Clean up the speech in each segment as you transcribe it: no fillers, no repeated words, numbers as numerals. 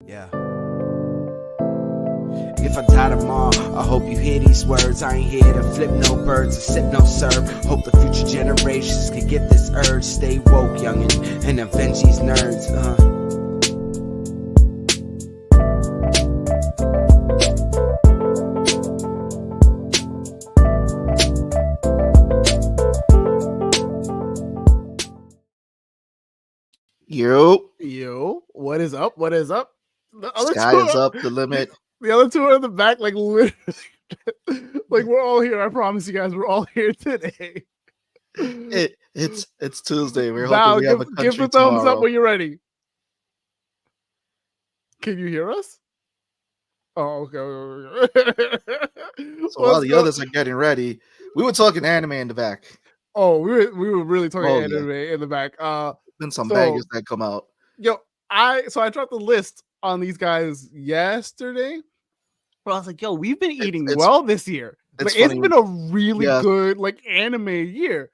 Yeah. If I die tomorrow, I hope you hear these words. I ain't here to flip no birds or sip no serve. Hope the future generations can get this urge. Stay woke, youngin', and avenge these nerds. Yo, what is up? What is up? The other sky is up the limit. The other two are in the back, like literally, like we're all here. I promise you guys, we're all here today. It's Tuesday. We're Val, hoping we have a country give a thumbs tomorrow. up when you're ready. Can you hear us? Oh, okay. So while the others are getting ready, we were talking anime in the back. Oh, we were really talking anime in the back. Been some bangers that come out. Yo, I dropped the list on these guys yesterday. But I was like, yo, we've been eating well this year. It's been a really good like anime year.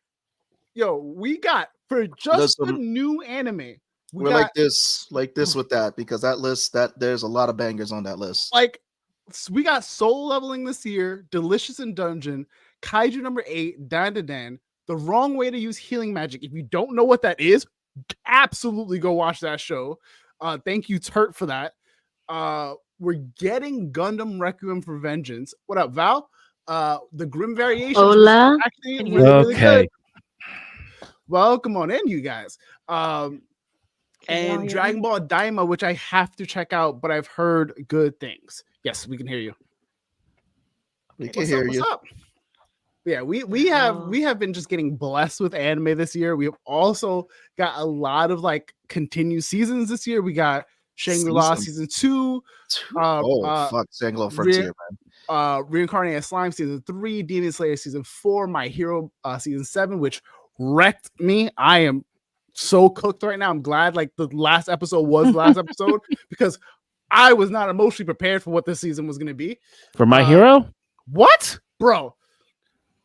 Yo, we got for just the new anime. We're like this with that, because that list, that there's a lot of bangers on that list. Like we got Soul Leveling this year, Delicious in Dungeon, Kaiju number 8, Dan to Dan, The Wrong Way to Use Healing Magic. If you don't know what that is, absolutely go watch that show. Thank you, Turt, for that. We're getting Gundam Requiem for Vengeance. What up, Val? The Grim Variations. Hola. Actually really good. Welcome on in, you guys. And Dragon Ball Daima, which I have to check out, but I've heard good things. Yes, we can hear you. We can hear you. What's up? Yeah, we have been just getting blessed with anime this year. We have also got a lot of like continued seasons this year. We got Shangri-La season 2. Shangri-La Frontier, man. Reincarnated Slime season 3, Demon Slayer season 4, My Hero season 7, which wrecked me. I am so cooked right now. I'm glad like the last episode was the last episode because I was not emotionally prepared for what this season was going to be. For My Hero? What? Bro.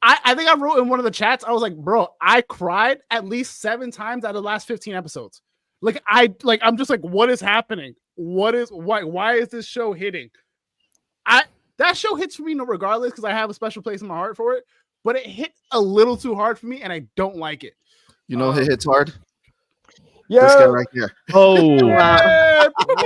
I think I wrote in one of the chats, I was like, bro, I cried at least 7 times out of the last 15 episodes. I'm just like, what is happening? Why is this show hitting? That show hits for me regardless because I have a special place in my heart for it, but it hit a little too hard for me and I don't like it. You know it hits hard? Yeah. This guy right here. Oh, yeah, what's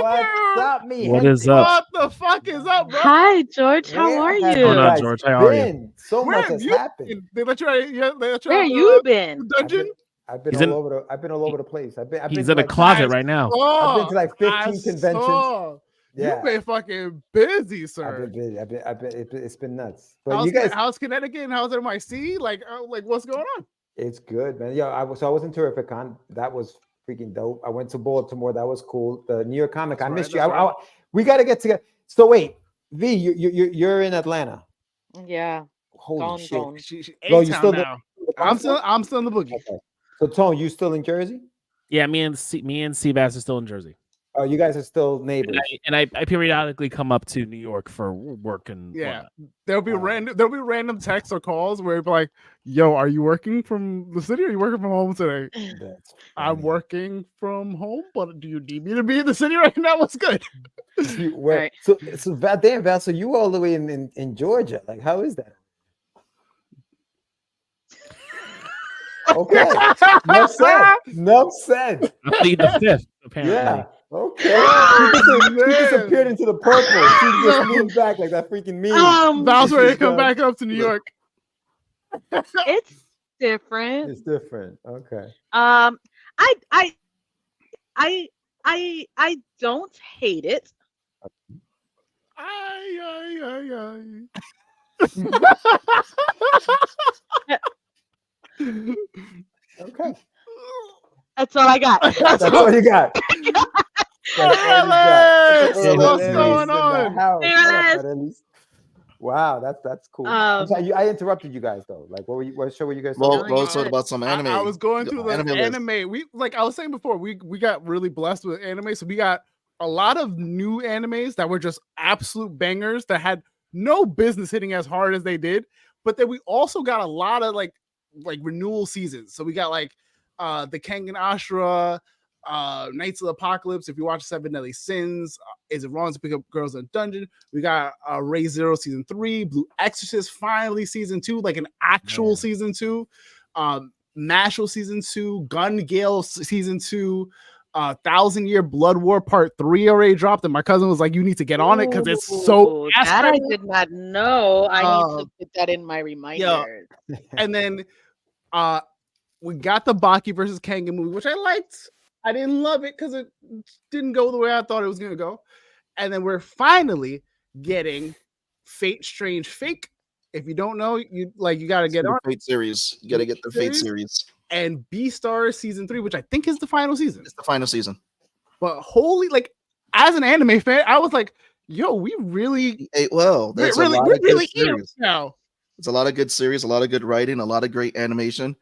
up, me? What is up? What the fuck is up, bro? Hi, George. How are you? What's going on, George? How are you? So much has happened. They let you Where you been? Dungeon? I've been all over the place. He's in a closet right now. I've been to like 15 conventions. Yeah. You've been fucking busy, sir. I've been it's been nuts. But how's Connecticut and how's NYC? Like what's going on? It's good, man. Yeah, I was in Terrificon. That was freaking dope. I went to Baltimore. That was cool. The New York Comic. I missed you. We got to get together. So wait, V, you're in Atlanta. Yeah. Holy shit. No, you still now. I'm still in the boogie. Okay. So Tone, you still in Jersey? Yeah, me and Seabass are still in Jersey. Oh, you guys are still neighbors. And I periodically come up to New York for work and whatnot. There'll be random texts or calls where it's like, "Yo, are you working from the city? Or are you working from home today?" I'm working from home, but do you need me to be in the city right now? What's good? Right. So Val, so you all the way in Georgia. Like, how is that? Okay. No said. I plead the fifth, apparently. Yeah. Okay. She disappeared into the purple. She just leaned back like that freaking meme. Val's ready to come back up to New York. It's different. It's different. Okay. I don't hate it. Okay. That's all I got. That's all you got. What's going on? Wow, that's cool. Sorry, I interrupted you guys though. Like, what show were you guys talking about? Talking about some anime. I was going through the anime. I was saying before, we got really blessed with anime. So we got a lot of new animes that were just absolute bangers that had no business hitting as hard as they did. But then we also got a lot of like renewal seasons. So we got like the Kengan Ashura, Knights of the Apocalypse. If you watch Seven Deadly Sins, Is It Wrong to Pick Up Girls in a Dungeon? We got Ray Zero season 3, Blue Exorcist finally season 2, like an actual season 2. Mashal season 2, Gun Gale season 2. 1,000-Year Blood War Part 3 already dropped, and my cousin was like, "You need to get on it because it's so." That I did not know. I need to put that in my reminders. And then we got the Baki versus Kanga movie, which I liked. I didn't love it because it didn't go the way I thought it was gonna go. And then we're finally getting Fate Strange Fake. If you don't know, you gotta get on Fate series. You gotta get the Fate series. And Beastars season 3, which I think is the final season. It's the final season. But holy, like, as an anime fan, I was like, "Yo, we really ate well." There's we're really now. It's a lot of good series, a lot of good writing, a lot of great animation.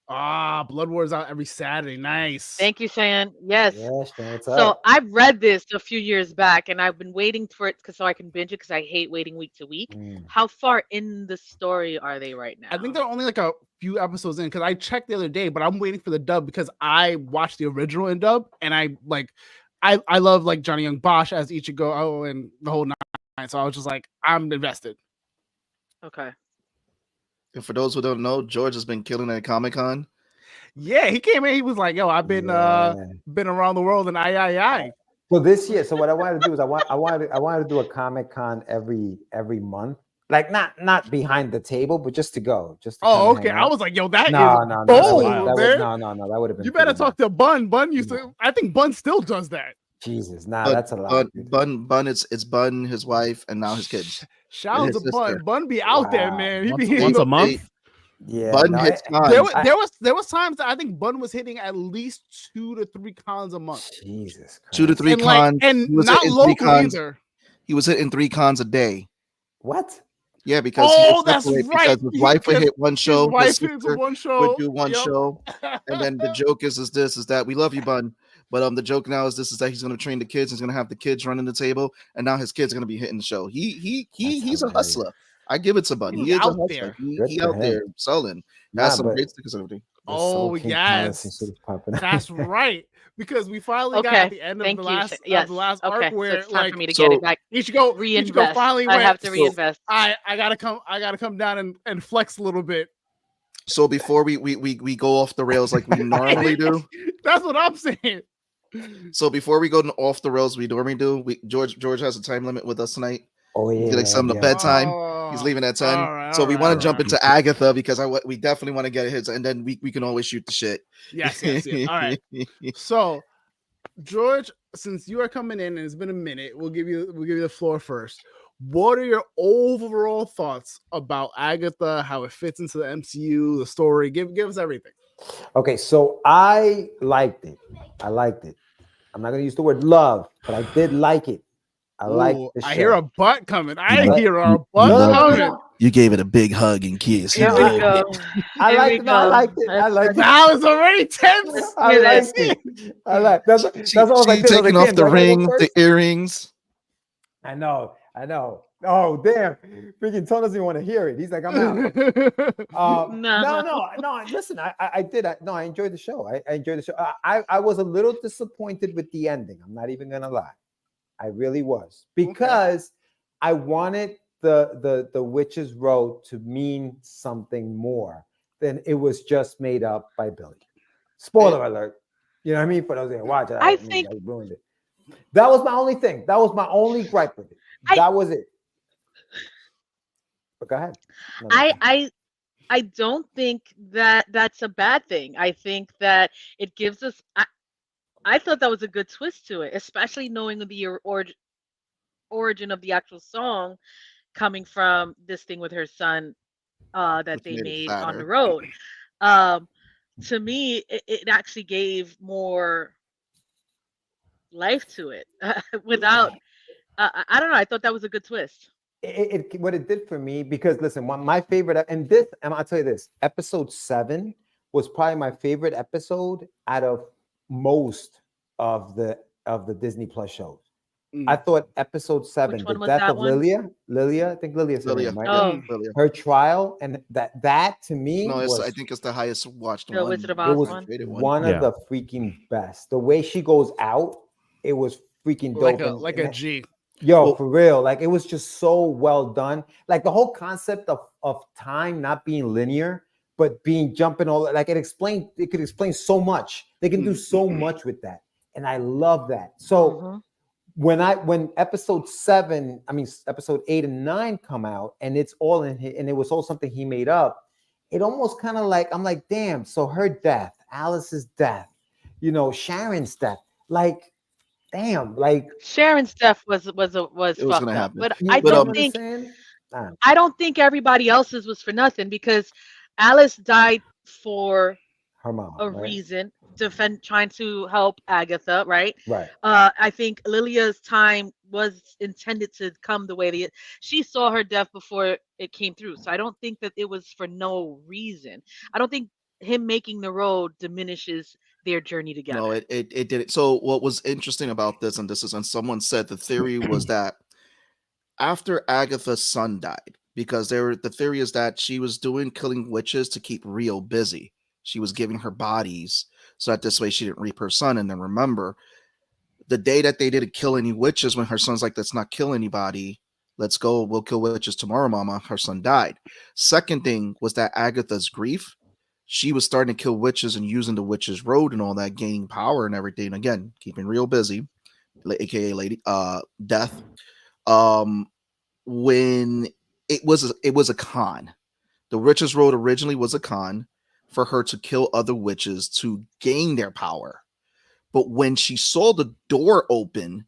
Blood War is out every Saturday. Nice. Thank you, Cheyenne. Yes. What's So up? I've read this a few years back, and I've been waiting for it so I can binge it because I hate waiting week to week. How far in the story are they right now? I think they're only like a few episodes in because I checked the other day, but I'm waiting for the dub because I watched the original in dub, and I love like Johnny Young Bosch as Ichigo and the whole nine. So I was just like, I'm invested. Okay. And for those who don't know, George has been killing at Comic-Con. Yeah, he came in. He was like, "Yo, I've been been around the world and I." So this year, so what I wanted to do is I wanted to do a Comic-Con every month, like not behind the table, but just to go. Just to okay. I was like, "Yo, that no, that would have been. You better talk to Bun. Bun used to. I think Bun still does that. Jesus, that's a lot. Bun, it's Bun, his wife, and now his kids. Shout out to Bun. Bun be out there, man. He be once a month. Yeah, Bun hits cons. There was times that I think Bun was hitting at least 2 to 3 cons a month. Jesus Christ. 2 to 3 cons, and not local either. He was hitting 3 cons a day. What? Yeah, because that's right. Because his wife would hit one show, his sister would do one show, and then the joke is that we love you, Bun. But the joke now is that he's going to train the kids. He's going to have the kids running the table, and now his kids are going to be hitting the show. He's a hustler. I give it to Bun. He is out there. He out there selling. Has some great stickers and everything. Oh yes, that's right. Because we finally got at the end of the last arc where it's time for me to get it back. Ichigo finally went. I have to reinvest. I gotta come down and flex a little bit. So before we go off the rails like we normally do. That's what I'm saying. So before we go off the rails, we normally do. George has a time limit with us tonight. Oh yeah, like something to bedtime. He's leaving at 10. So we want to jump into Agatha because we definitely want to get his, and then we can always shoot the shit. Yes. All right. So George, since you are coming in and it's been a minute, we'll give you the floor first. What are your overall thoughts about Agatha? How it fits into the MCU, the story? Give us everything. Okay, so I liked it. I'm not gonna use the word love, but I did like it. I like the show. I hear a butt coming. Hear a butt coming. You gave it a big hug and kiss. Here we go. I liked it. Now it's already tense. I liked it. That's what I was like. Taking off the ring, the earrings. I know. Oh damn! Freaking Tony doesn't even want to hear it. He's like, I'm out. No. Listen, I did. I enjoyed the show. I enjoyed the show. I was a little disappointed with the ending. I'm not even gonna lie. I really was, because I wanted the Witch's Row to mean something more than it was just made up by Billy. Spoiler alert. You know what I mean? For those that watch it, I ruined it. That was my only thing. That was my only gripe with it. That was it. But go ahead. I don't think that that's a bad thing. I think that it gives us. I thought that was a good twist to it, especially knowing the origin of the actual song coming from this thing with her son that they made on the road. To me, it actually gave more life to it without. I don't know. I thought that was a good twist. What it did for me, because listen, my favorite, and I'll tell you this, episode 7 was probably my favorite episode out of most of the Disney Plus shows. I thought episode 7, Which the one was death that of one? Lilia, I think Lilia's her Lilia. name, right? Yeah, Oh, Lilia. Her trial, and that to me No, I was think it's the highest watched the one. Wizard of it Oz was one. Rated one Yeah. of the freaking best. The way she goes out, it was freaking Like dope. a and G. yo, Well- for real, like it was just so well done. Like the whole concept of time not being linear, but being jumping all like it could explain so much. They can do so much with that, and I love that. So Mhm. when episode 8 and 9 come out, and it's all in his, and it was all something he made up, it almost kind of like, I'm like, damn, so her death, Alice's death, Sharon's death, like, damn, like, Sharon's death was It was fucked gonna up, happen. but you, I you know don't what I'm think saying? everybody else's was for nothing because Alice died for Her mom, a right? reason, trying to help Agatha, right? Right. I think Lilia's time was intended to come the way she saw her death before it came through. So I don't think that it was for no reason. I don't think him making the road diminishes their journey together. No, it didn't. So what was interesting about this, and someone said the theory was that after Agatha's son died, because the theory is that she was killing witches to keep Rio busy. She was giving her bodies so that this way she didn't reap her son. And then remember, the day that they didn't kill any witches, when her son's like, let's not kill anybody. Let's go. We'll kill witches tomorrow, mama. Her son died. Second thing was that Agatha's grief. She was starting to kill witches and using the witches' road and all that, gaining power and everything. Again, keeping real busy, aka Lady Death. When it was a con. The witches' road originally was a con for her to kill other witches to gain their power. But when she saw the door open,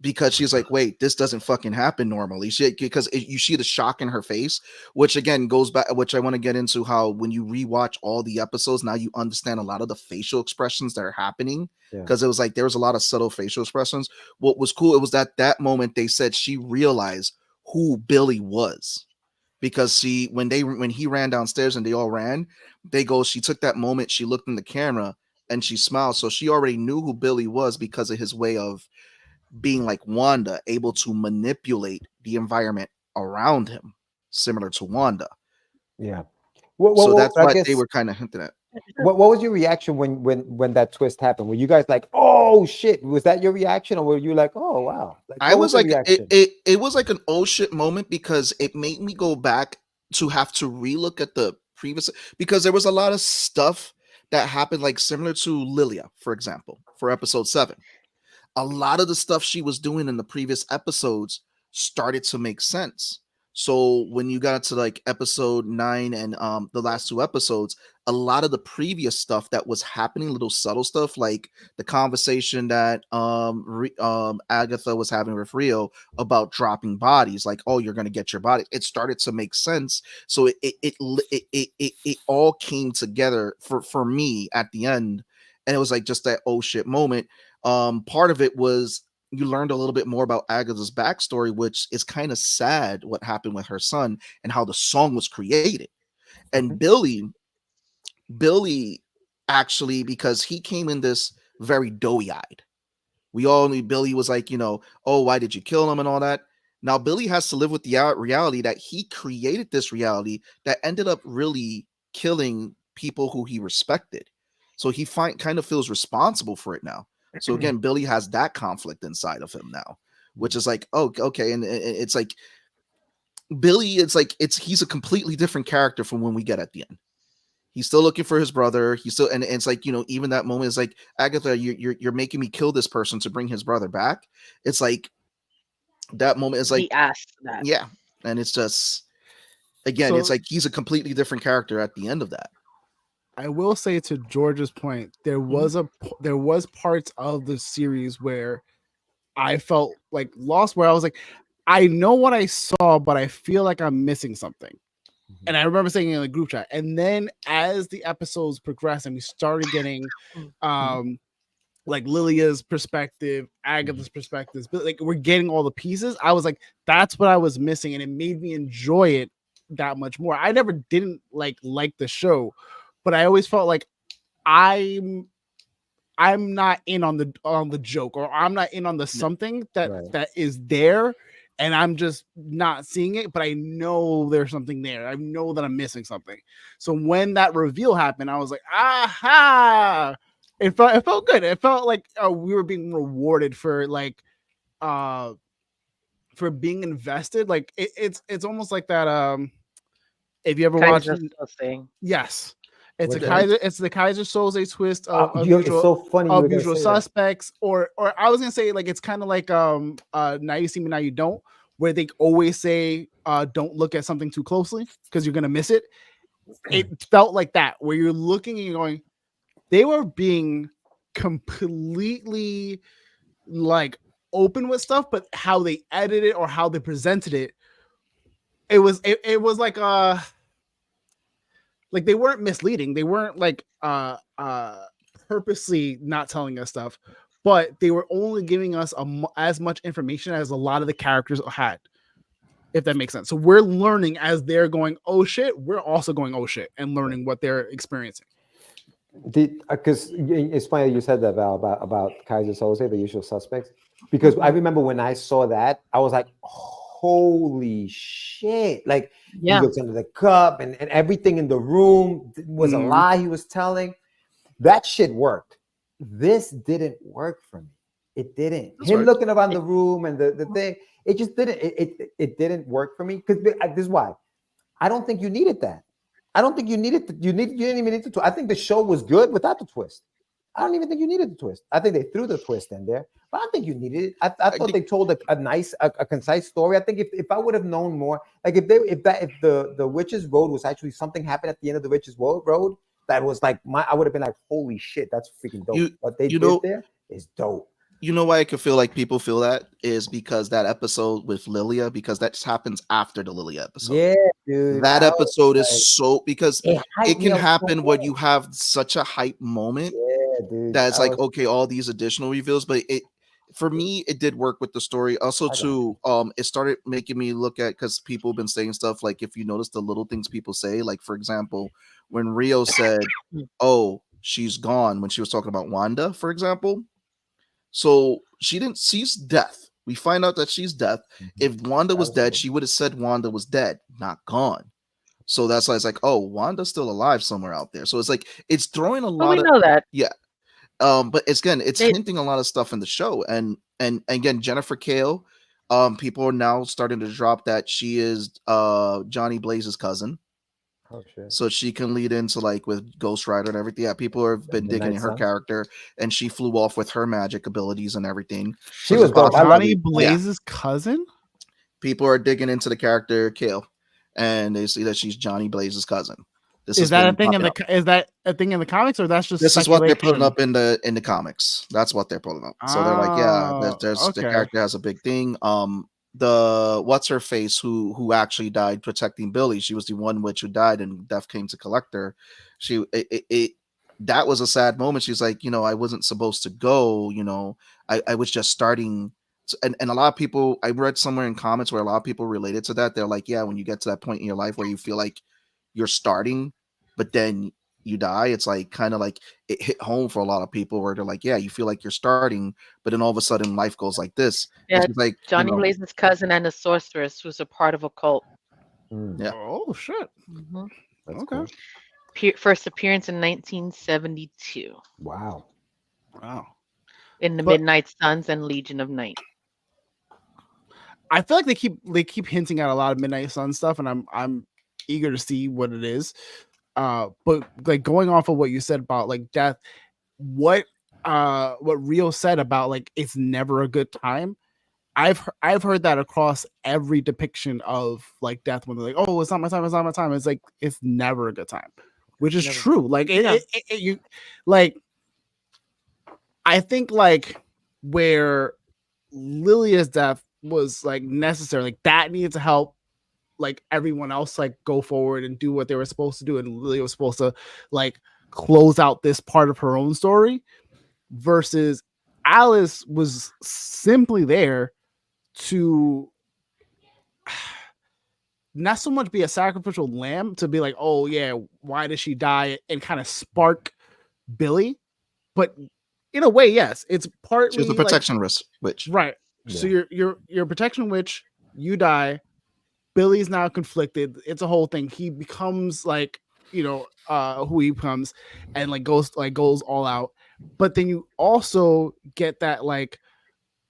because she's like, wait, this doesn't fucking happen normally. You see the shock in her face, which again goes back, which I want to get into how when you rewatch all the episodes, now you understand a lot of the facial expressions that are happening. Yeah. Because it was like there was a lot of subtle facial expressions. What was cool, it was that moment they said she realized who Billy was. Because when he ran downstairs and they all ran, she took that moment, she looked in the camera and she smiled. So she already knew who Billy was because of his way of being like Wanda, able to manipulate the environment around him, similar to Wanda. Yeah. So that's I what guess, they were kind of hinting at. what was your reaction when that twist happened? Were you guys like, oh shit? Was that your reaction, or were you like, oh wow? Like, I what was the like, reaction? it was like an oh shit moment because it made me go back to have to relook at the previous, because there was a lot of stuff that happened, like similar to Lilia, for example, for episode 7. A lot of the stuff she was doing in the previous episodes started to make sense. So when you got to like episode 9 and the last 2 episodes, a lot of the previous stuff that was happening, little subtle stuff like the conversation that Agatha was having with Rio about dropping bodies, like, oh, you're gonna get your body. It started to make sense. So it all came together for me at the end, and it was like just that oh shit moment. Part of it was you learned a little bit more about Agatha's backstory, which is kind of sad what happened with her son and how the song was created. And Billy actually, because he came in this very doughy-eyed. We all knew Billy was like, oh, why did you kill him and all that. Now Billy has to live with the reality that he created this reality that ended up really killing people who he respected. So he kind of feels responsible for it now. So again, Billy has that conflict inside of him now, which is like, oh, okay. And it's like Billy, he's a completely different character from when we get at the end. He's still looking for his brother. He's still, and it's like, even that moment is like, Agatha, you're making me kill this person to bring his brother back. It's like that moment is like, he asked that. yeah. And it's just, again, it's like he's a completely different character at the end of that. I will say, to George's point, there was parts of the series where I felt like lost, where I was like, I know what I saw, but I feel like I'm missing something. And I remember saying in the group chat. And then as the episodes progressed and we started getting like Lilia's perspective, Agatha's perspectives, but like we're getting all the pieces, I was like, that's what I was missing, and it made me enjoy it that much more. I never didn't like the show, but I always felt like I'm I'm not in on the joke, or I'm not in on the something that Right. that is there, and I'm just not seeing it, but I know there's something there. I know that I'm missing something. So when that reveal happened, I was like, aha! It felt good. It felt like we were being rewarded for like for being invested. Like it's almost like that. If you ever watched, Kaiser thing. yes, it's What's a that? Kaiser. It's the Kaiser Soze twist of Yo, usual it's so funny you were of gonna usual say that. suspects, or I was gonna say like it's kind of like now you see me, now you don't, where they always say don't look at something too closely because you're gonna miss it. It felt like that, where you're looking and you're going, they were being completely like open with stuff, but how they edited it or how they presented it, it was like they weren't misleading. They weren't like purposely not telling us stuff, but they were only giving us as much information as a lot of the characters had, if that makes sense. So we're learning as they're going, oh shit, we're also going, oh shit, and learning what they're experiencing. Because it's funny you said that, Val, about Kaiser Soze, the usual suspects, because I remember when I saw that, I was like, holy shit. Like, he looks under the cup and everything in the room was a lie he was telling. That shit worked. This didn't work for me. It didn't. Him looking around the room and the thing, it just didn't. It didn't work for me, because this is why. I don't think you needed that. I don't think you needed to, you didn't even need the twist. I think the show was good without the twist. I don't even think you needed the twist. I think they threw the twist in there, but I don't think you needed it. I thought they told a nice, a concise story. I think if I would have known more, like if the Witch's Road was actually something happened at the end of the Witch's Road that was like I would have been like, holy shit, that's freaking dope. What they did there is dope. You know why I could feel like people feel that is because that episode with Lilia, because that happens after the Lilia episode. Yeah, dude. That episode is so, because it can happen so when you have such a hype moment. Yeah, dude. That's like, okay, all these additional reveals, but it for me, it did work with the story. Also, too, it started making me look at, because people have been saying stuff like, if you notice the little things people say, like for example, when Rio said, "Oh, she's gone," when she was talking about Wanda, for example. So she's death. We find out that she's death. If Wanda was dead, she would have said Wanda was dead, not gone. So that's why it's like, oh, Wanda's still alive somewhere out there. So it's like it's throwing a lot of know that. Yeah. But it's hinting a lot of stuff in the show. And again, Jennifer Kale, people are now starting to drop that she is Johnny Blaze's cousin. Oh, shit. So she can lead into like with Ghost Rider and everything. Yeah, people have been digging in her character, and she flew off with her magic abilities and everything. She was dope. Johnny Blaze's cousin. People are digging into the character Kale, and they see that she's Johnny Blaze's cousin. Is that a thing in the comics, or that's just this is what they're putting up in the comics? That's what they're putting up. So they're like, yeah, the character has a big thing. The what's her face who actually died protecting Billy. She was the one witch who died, and death came to collect her. That was a sad moment. She's like, I wasn't supposed to go. I was just starting. And a lot of people, I read somewhere in comments where a lot of people related to that. They're like, yeah, when you get to that point in your life where you feel like you're starting, but then you die, it's like kind of like it hit home for a lot of people where they're like, yeah, you feel like you're starting, but then all of a sudden life goes like this. Yeah, it's like Johnny Blaze's cousin and a sorceress who's a part of a cult. Yeah. Oh shit. That's okay. Cool. First appearance in 1972. Wow. In the Midnight Suns and Legion of Night. I feel like they keep hinting at a lot of Midnight Sun stuff, and I'm eager to see what it is. But like going off of what you said about like death, what Rio said about like it's never a good time. I've heard that across every depiction of like death, when they're like, oh, it's not my time, it's not my time. It's like it's never a good time, which is true. Like you like, I think like where Lilia's death was like necessary, like that needed to help like everyone else like go forward and do what they were supposed to do, and Lilia was supposed to like close out this part of her own story, versus Alice was simply there to not so much be a sacrificial lamb to be like, oh yeah, why did she die, and kind of spark Billy, but in a way, yes. It's partly She was the protection risk witch. right. So you're protection witch. You die. Billy's now conflicted. It's a whole thing. He becomes like who he becomes, and goes all out. But then you also get that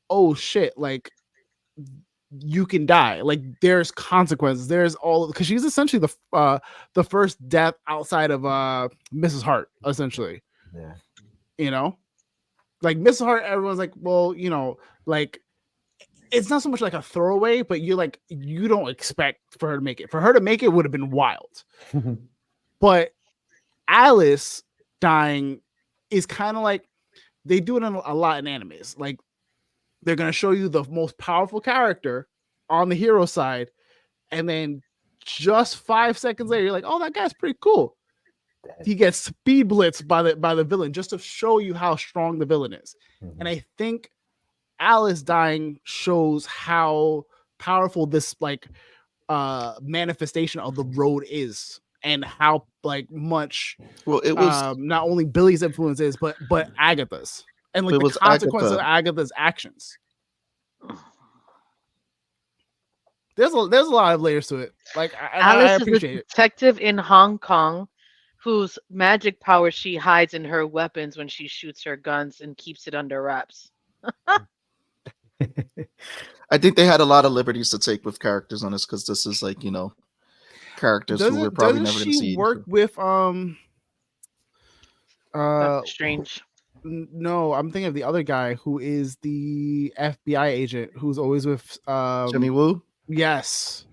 oh shit, you can die. There's consequences. There's all because she's essentially the first death outside of Mrs. Hart, essentially. Yeah. Mrs. Hart, everyone's like, well, it's not so much like a throwaway, but you don't expect for her to make it. For her to make it would have been wild. But Alice dying is kind of like they do it a lot in animes. They're going to show you the most powerful character on the hero side. And then just 5 seconds later, you're like, oh, that guy's pretty cool. He gets speed blitzed by the villain just to show you how strong the villain is. And I think Alice dying shows how powerful this manifestation of the road is, and how much it was not only Billy's influence is, but Agatha's, and the consequence of Agatha's actions. There's a lot of layers to it. Alice I appreciate is a it. detective in Hong Kong whose magic power she hides in her weapons when she shoots her guns and keeps it under wraps. I think they had a lot of liberties to take with characters on this because this is characters who we're probably never going to see. Work with Strange. No, I'm thinking of the other guy who is the FBI agent who's always with Jimmy Woo. Yes.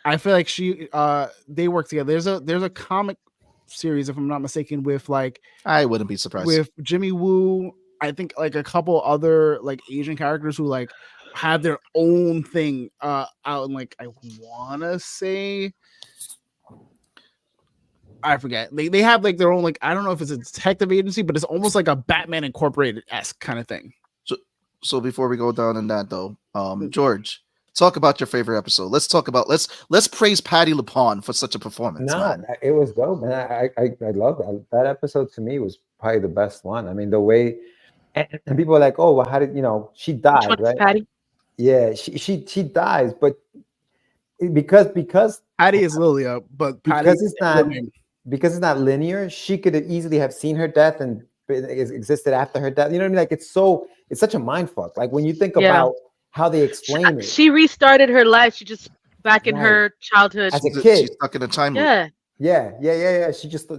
I feel like they work together. There's a comic series, if I'm not mistaken, with I wouldn't be surprised with Jimmy Woo. I think a couple other Asian characters who have their own thing out in I wanna say I forget. They have their own I don't know if it's a detective agency, but it's almost like a Batman Incorporated-esque kind of thing. So before we go down in that though, George, talk about your favorite episode. Let's talk about let's praise Patti LuPone for such a performance. It was dope, man. I love that. That episode to me was probably the best one. I mean, the way and people are like, oh, well, how did she died, right? Patti? Yeah, she dies, but because Patti is Lilia, but because it's not linear, she could have easily have seen her death and existed after her death. You know what I mean? It's such a mind fuck. When you think about how they explain it. She restarted her life. She just back in her childhood as a kid. She's stuck in a time loop. Yeah. She just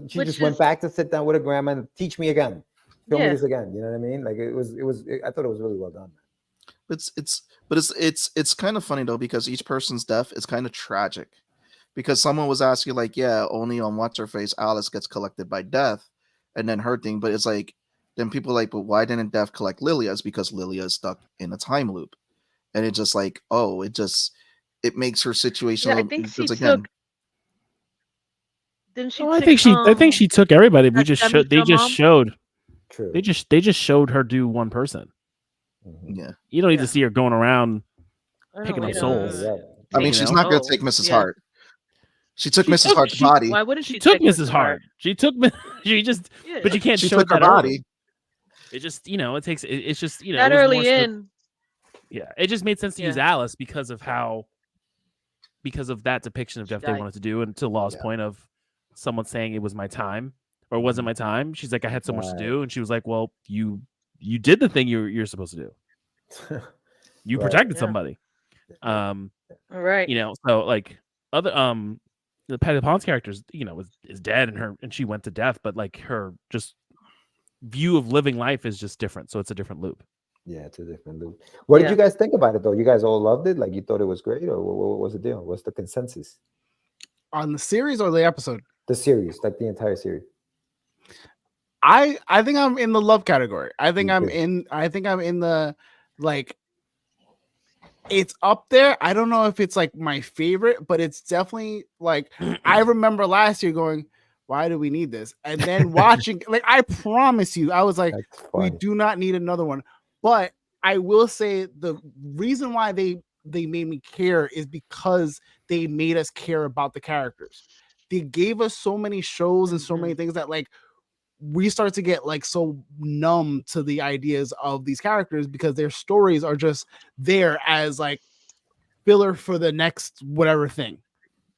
went back to sit down with her grandma and teach me again. Film me this again. You know what I mean? I thought it was really well done. It's kind of funny though, because each person's death is kind of tragic. Because someone was asking only on what's her face Alice gets collected by death, and then her thing. But it's then people but why didn't death collect Lilia's? Because Lilia is stuck in a time loop, and it's just it makes her situation. I think she took. Didn't she? I think she took everybody. They just showed. True. They just showed her do one person. Yeah. You don't need to see her going around picking up souls. I mean, she's not going to take Mrs. Hart. She took Mrs. Hart's body. Why wouldn't she? Took Mrs. Hart. She took. She just. But you can't show took her body. It just it takes. It's just that early in. Yeah, it just made sense to use Alice because of that depiction of death they wanted to do, and to Law's point of someone saying it was my time or it wasn't my time. She's like, I had so much to do, and she was like, well, you did the thing you're supposed to do. You protected somebody. Right. So other the Patti LuPone's character is dead and she went to death, but her just view of living life is just different. So it's a different loop. Yeah, it's a different loop. What did you guys think about it though? You guys all loved it? You thought it was great, or what was the deal? What's the consensus? On the series or the episode? The series, the entire series. I think I'm in the love category. I think I'm in the it's up there. I don't know if it's my favorite, but it's definitely I remember last year going, why do we need this? And then watching, I promise you, I was like, we do not need another one. But I will say the reason why they made me care is because they made us care about the characters. They gave us so many shows and so many things that we start to get like so numb to the ideas of these characters because their stories are just there as like filler for the next whatever thing,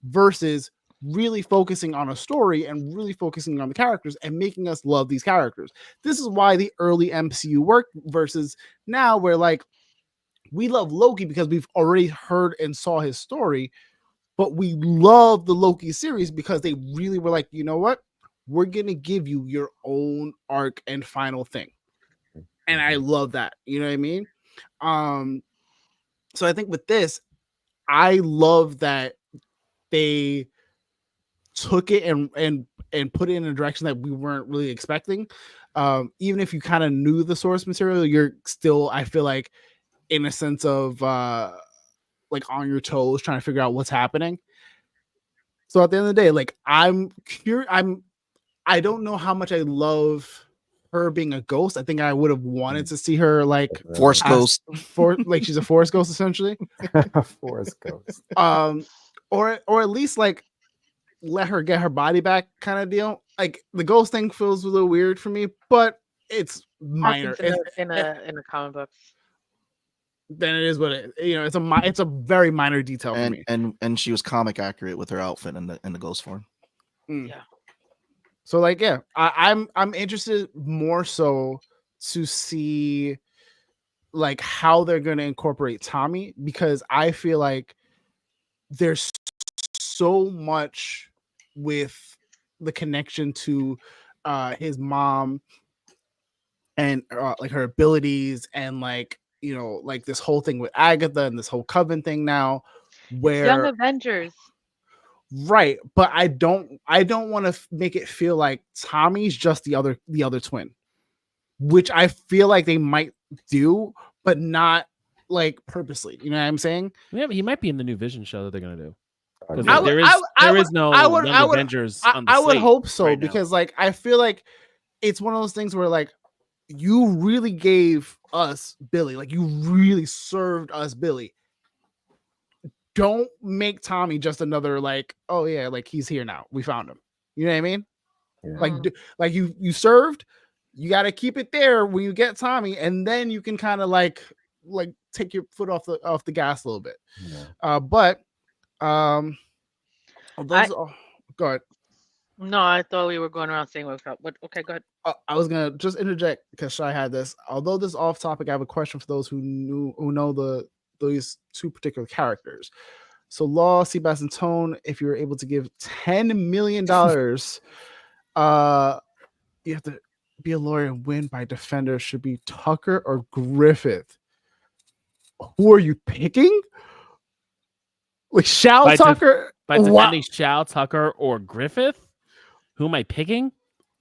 versus really focusing on a story and really focusing on the characters and making us love these characters. This is why the early MCU worked versus now where like we love Loki because we've already heard and saw his story, but we love the Loki series because they really were like, you know what? We're going to give you your own arc and final thing. And I love that. You know what I mean? So I think with this, I love that they took it and put it in a direction that we weren't really expecting. Even if you kind of knew the source material, you're still, I feel like, in a sense of like on your toes trying to figure out what's happening. So at the end of the day, like I don't know how much I love her being a ghost. I think I would have wanted to see her like Force ghost. Like she's a force ghost essentially. Force ghost. Or at least like let her get her body back kind of deal. Like the ghost thing feels a little weird for me, but it's minor. In a comic book. Then it is what it, you know. It's a very minor detail for me. And she was comic accurate with her outfit in the ghost form. Yeah. So like, yeah, I'm interested more so to see like how they're going to incorporate Tommy, because I feel like there's so much with the connection to his mom and like her abilities and like, you know, like this whole thing with Agatha and this whole coven thing now where Young Avengers. Right, but I don't want to make it feel like Tommy's just the other twin, which I feel like they might do, but not like purposely. You know what I'm saying? Yeah, but he might be in the new Vision show that they're gonna do. Because I there is no Young Avengers on the I would slate hope so right now. because like I feel like it's one of those things where like you really gave us Billy, like you really served us Billy. Don't make Tommy just another like, oh yeah, like he's here now. We found him. You know what I mean? Yeah. Like you served. You got to keep it there when you get Tommy, and then you can kind of like take your foot off the gas a little bit. Yeah. Go ahead. No, I thought we were going around saying what. Okay, go ahead. I was gonna just interject because Shai had this. Although this is off topic, I have a question for those who know these two particular characters. So Law, Sebastian Tone, if you're able to give $10 million, you have to be a lawyer and win by defender. Should be Tucker or Griffith. Who are you picking? Like Shao Tucker? By defending Shao, Tucker, or Griffith? Who am I picking?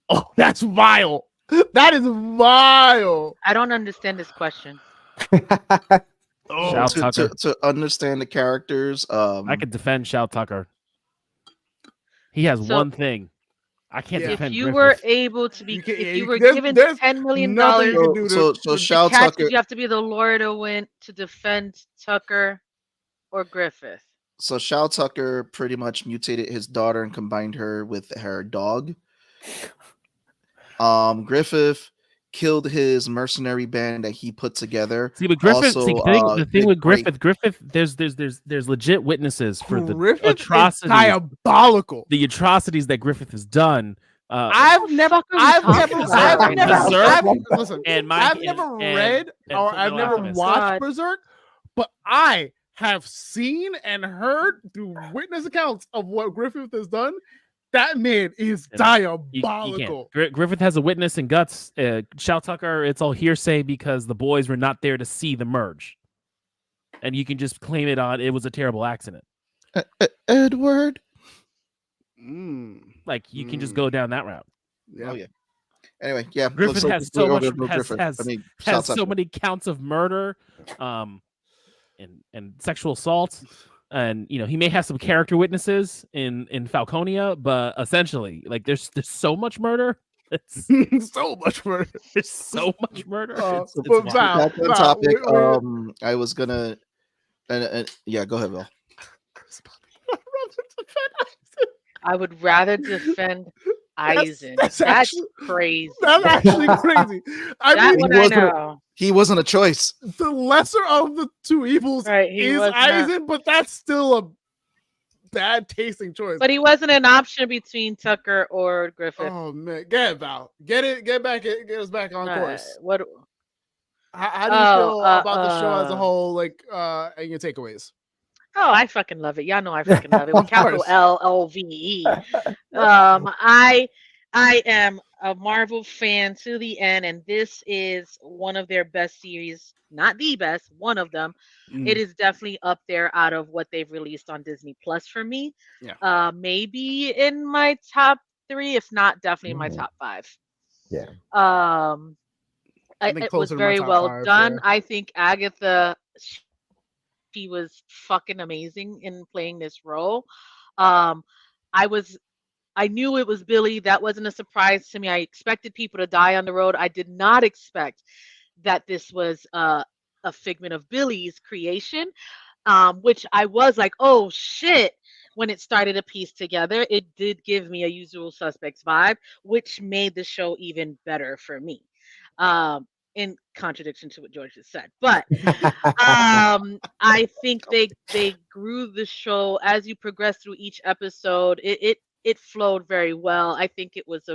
Oh, that's vile. That is vile. I don't understand this question. To understand the characters, I could defend Shao Tucker. He has one thing. I can't defend. If you Griffith. were able to be, if you were given $10 million, so Shao Tucker, you have to be the lawyer to defend Tucker or Griffith. So Shao Tucker pretty much mutated his daughter and combined her with her dog. Griffith killed his mercenary band that he put together. See, but Griffith, the thing with Griffith, there's legit witnesses for Griffith the atrocities, diabolical. The atrocities that Griffith has done. I've never read or I've never watched Berserk, but I have seen and heard through witness accounts of what Griffith has done. That man is diabolical. Griffith has a witness and guts. Shao Tucker, it's all hearsay because the boys were not there to see the merge. And you can just claim it was a terrible accident. Edward. Like, you can just go down that route. Yeah. Oh, yeah. Anyway, yeah. Griffith has so much, has so many counts of murder and sexual assault. And he may have some character witnesses in Falconia, but essentially, like there's so much murder. It's so much murder. There's so much murder. That's one topic. I was gonna, yeah, go ahead, Bill. I would rather defend Eisen. That's That's actually- crazy. That's actually crazy. I That mean, one I know. He wasn't a choice. the lesser of the two evils Right, he is was not. Eisen, but that's still a bad tasting choice. But he wasn't an option between Tucker or Griffith. Oh man, get it, Val. Get it. Get us back on course. What? How do you feel about the show as a whole? Like, and your takeaways. Oh, I fucking love it. Y'all know I fucking love it. With Of capital course. LLVE. I am a Marvel fan to the end, and this is one of their best series. Not the best, one of them. It is definitely up there out of what they've released on Disney Plus for me. Yeah. Maybe in my top 3, if not definitely in my top 5. Yeah. I think It was closer to my very top well 5, done. yeah. I think Agatha, she was fucking amazing in playing this role. I knew it was Billy. That wasn't a surprise to me. I expected people to die on the road. I did not expect that this was a figment of Billy's creation, which I was like, oh shit, when it started to piece together. It did give me a Usual Suspects vibe, which made the show even better for me. In contradiction to what George just said. But I think they grew the show as you progress through each episode. It flowed very well. I think it was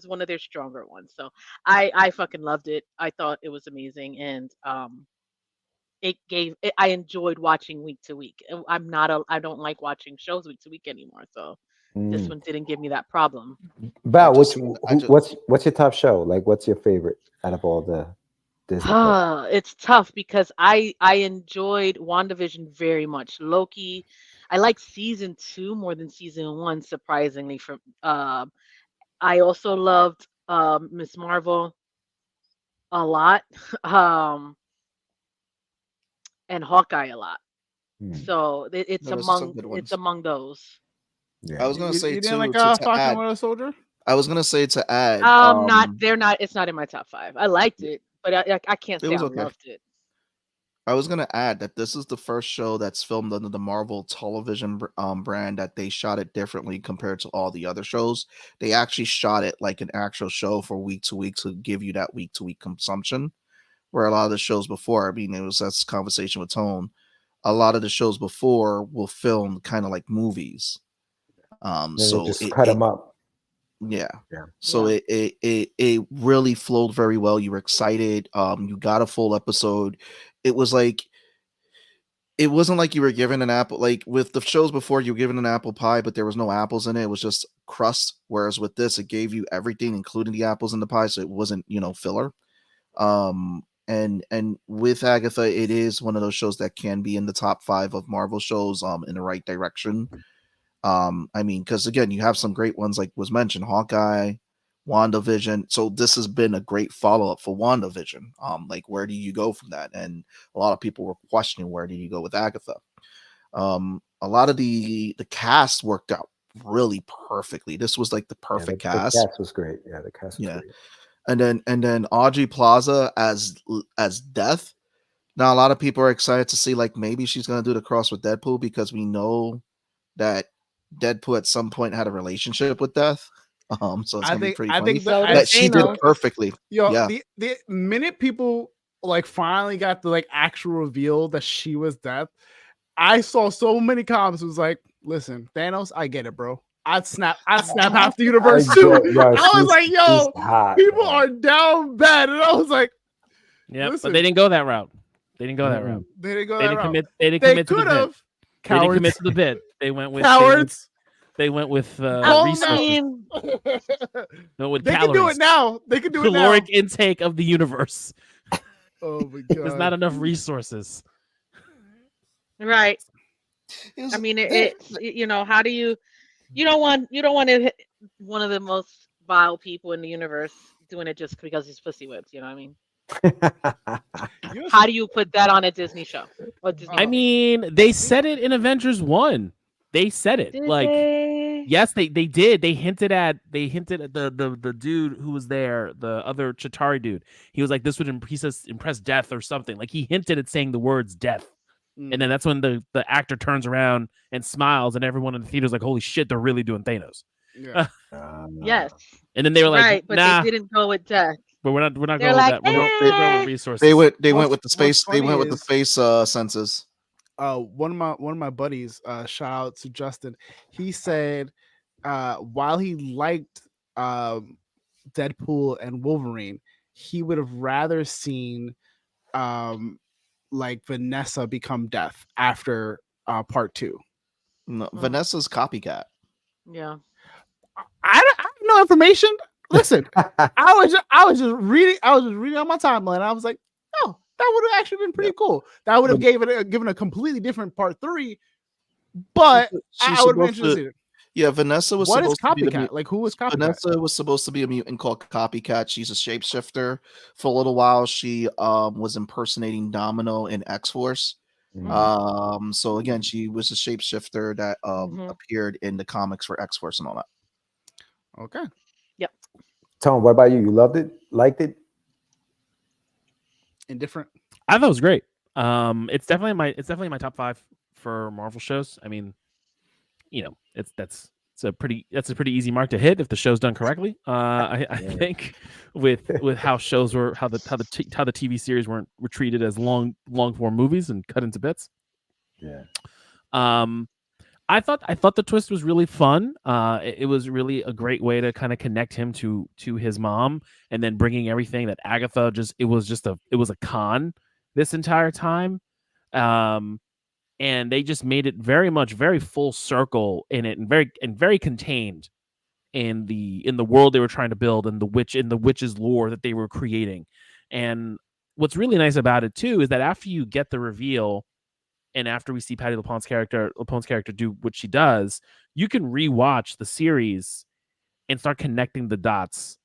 one of their stronger ones. So I fucking loved it. I thought it was amazing, and I enjoyed watching week to week. I don't like watching shows week to week anymore. So this one didn't give me that problem. Val, what's your top show? Like, what's your favorite out of all the Disney? It's tough because I enjoyed WandaVision very much. Loki, I like season 2 more than season 1, surprisingly. I also loved Miss Marvel a lot, and Hawkeye a lot. So it's among those. Yeah. I was gonna say you too, didn't like to Falcon add. Winter Soldier? I was gonna say to add. It's not in my top 5. I liked it, but I can't say I loved it. I was gonna add that this is the first show that's filmed under the Marvel Television brand that they shot it differently compared to all the other shows. They actually shot it like an actual show for week to week to give you that week to week consumption. Where a lot of the shows before, I mean, that's conversation with Tone. A lot of the shows before will film kind of like movies. So just cut them up. Yeah. So it really flowed very well. You were excited. You got a full episode. It was like, it wasn't like you were given an apple. Like with the shows before, you were given an apple pie, but there was no apples in it. It was just crust. Whereas with this, it gave you everything, including the apples in the pie. So it wasn't, filler. And with Agatha, it is one of those shows that can be in the top 5 of Marvel shows in the right direction. I mean, because again, you have some great ones like was mentioned, Hawkeye, WandaVision. So this has been a great follow-up for WandaVision. Like where do you go from that? And a lot of people were questioning where do you go with Agatha. A lot of the cast worked out really perfectly. This was like the perfect cast. The cast was great. Yeah, the cast was great. And then Aubrey Plaza as Death. Now a lot of people are excited to see like maybe she's gonna do the cross with Deadpool because we know that Deadpool at some point had a relationship with Death. So it's gonna be pretty funny. That she did it perfectly. The minute people like finally got the like actual reveal that she was Death, I saw so many comments. It was like, listen, Thanos, I get it, bro. I'd snap half the universe too. I was like, yo, people are down bad. And I was like, yeah, but they didn't go that route. They didn't go that route. They didn't go that route. They didn't commit to the bit. They didn't commit to the bit. They went with cowards. They went with resources. No, with they calories. can do it now. They can do it now. Caloric intake of the universe. Oh my god. There's not enough resources. Right. I mean, it's how do you don't want to hit one of the most vile people in the universe doing it just because he's pussy whipped. You know what I mean? How do you put that on a Disney show? I mean, they said it in Avengers 1. They said it. Yes, they did. They hinted at the dude who was there, the other Chitauri dude. He was like, this would impress Death or something. Like he hinted at saying the words Death. And then that's when the actor turns around and smiles, and everyone in the theater is like, holy shit, they're really doing Thanos. Yeah. Yes. And then they were like, Right, but nah, they didn't go with death. but we're not They're going like, with that. We're going with resources. They went What's- with the space. what's They funny went with the is- space census. one of my buddies, shout out to Justin. He said, while he liked Deadpool and Wolverine, he would have rather seen like Vanessa become Death after part 2. No, Vanessa's copycat. Yeah. I have no information. Listen, I was just reading on my timeline. I was like, oh, that would have actually been pretty cool. That would have given a completely different part 3. But I would have been interested. Yeah, Vanessa was What is supposed to be the Copycat? Like, who was Copycat? Vanessa was supposed to be a mutant called Copycat. She's a shapeshifter. For a little while, she was impersonating Domino in X-Force. So again, she was a shapeshifter that appeared in the comics for X-Force and all that. Okay. Yep. Tom, what about you? You loved it? Liked it? Indifferent. I thought it was great. It's definitely my top 5 for Marvel shows. I mean, you know, that's a pretty easy mark to hit if the show's done correctly. I think with how shows were how the TV series were treated as long form movies and cut into bits. Yeah. I thought the twist was really fun. It was really a great way to kind of connect him to his mom, and then bringing everything that Agatha it was a con this entire time. And they just made it very full circle in it, and very contained in the world they were trying to build, and the witch's lore that they were creating. And what's really nice about it too is that after you get the reveal, and after we see Patti LuPone's character do what she does, you can rewatch the series and start connecting the dots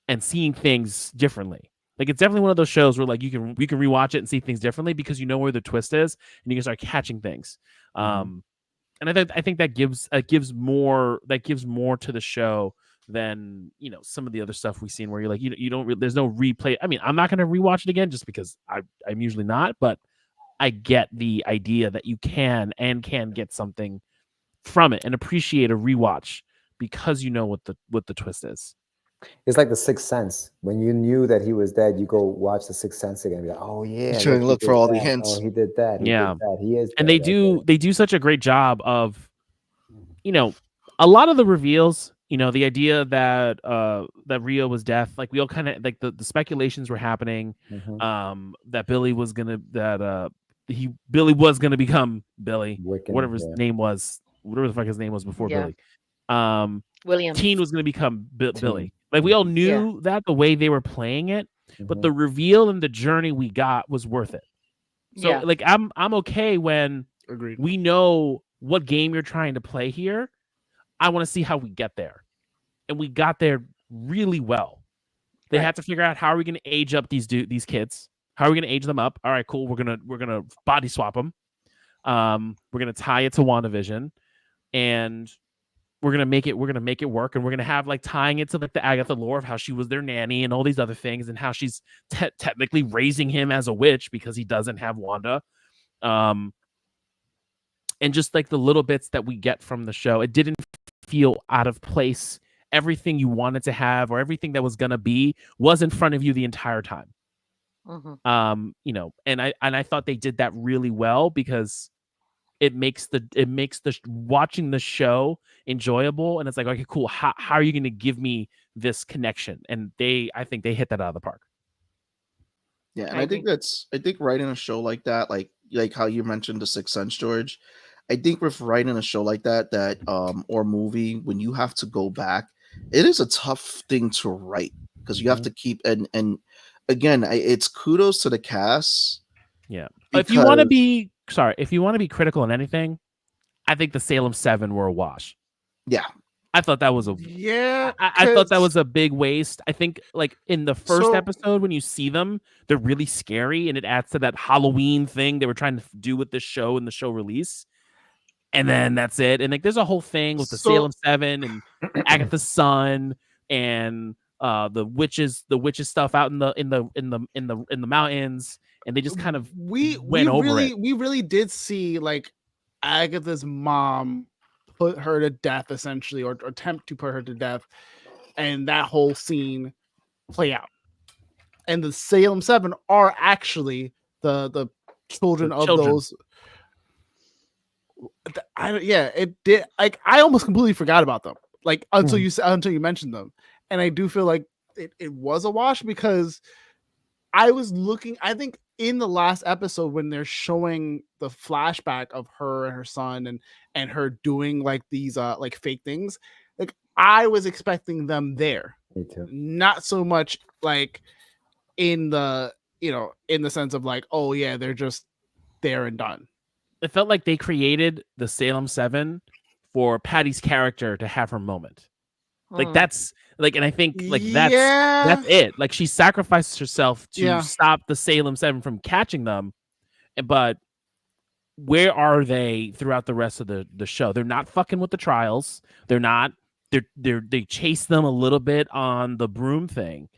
and seeing things differently. Like, it's definitely one of those shows where like you can rewatch it and see things differently because you know where the twist is, and you can start catching things. And I think that gives more to the show than, you know, some of the other stuff we've seen where you're like, you don't there's no replay. I mean, I'm not going to rewatch it again just because I'm usually not, but I get the idea that you can get something from it and appreciate a rewatch because you know what the twist is. It's like the Sixth Sense. When you knew that he was dead, you go watch the Sixth Sense again. And be like, oh yeah, Trying to look for all the hints. Oh, he did that. He did that. He is. And dead. they do such a great job of, you know, a lot of the reveals. You know, the idea that that Rio was deaf, like we all kind of like the speculations were happening. That Billy was gonna become Billy, whatever his name was, whatever the fuck his name was before Billy. William. Teen was gonna become Billy. Like, we all knew that the way they were playing it, but the reveal and the journey we got was worth it. So like I'm okay when we know what game you're trying to play here. I want to see how we get there. And we got there really well. They had to figure out, how are we going to age up these kids? How are we going to age them up? All right, cool. We're gonna body swap them. We're gonna tie it to WandaVision, and we're gonna make it work. And we're gonna have like tying it to like the Agatha lore of how she was their nanny and all these other things, and how she's technically raising him as a witch because he doesn't have Wanda. And just like the little bits that we get from the show, it didn't feel out of place. Everything you wanted to have, or everything that was gonna be, was in front of you the entire time. You know, and I thought they did that really well, because it makes the watching the show enjoyable, and it's like, okay, cool. How are you going to give me this connection? And I think they hit that out of the park. Yeah, and I think writing a show like that, like how you mentioned the Sixth Sense, George. I think with writing a show like that or movie, when you have to go back, it is a tough thing to write, because you have to keep and again, it's kudos to the cast. Yeah. If you want to be critical on anything, I think the Salem 7 were a wash. Yeah. I thought that was I thought that was a big waste. I think like in the first episode, when you see them, they're really scary, and it adds to that Halloween thing they were trying to do with this show and the show release. And then that's it. And like there's a whole thing with the Salem 7 and Agatha's son and the witches stuff out in the mountains, and they just kind of went over it. We really did see like Agatha's mom put her to death essentially, or attempt to put her to death, and that whole scene play out. And the Salem 7 are actually the children of those. It did. Like, I almost completely forgot about them. Like, until you mentioned them, and I do feel like it was a wash, because I was looking. I think in the last episode when they're showing the flashback of her and her son and her doing like these like fake things, like I was expecting them there. Me too. Not so much like in the in the sense of like, oh yeah, they're just there and done. It felt like they created the Salem 7 for Patty's character to have her moment. Like that's like, and I think like that's it. Like, she sacrifices herself to stop the Salem 7 from catching them. But where are they throughout the rest of the show? They're not fucking with the trials. They're not. They chase them a little bit on the broom thing.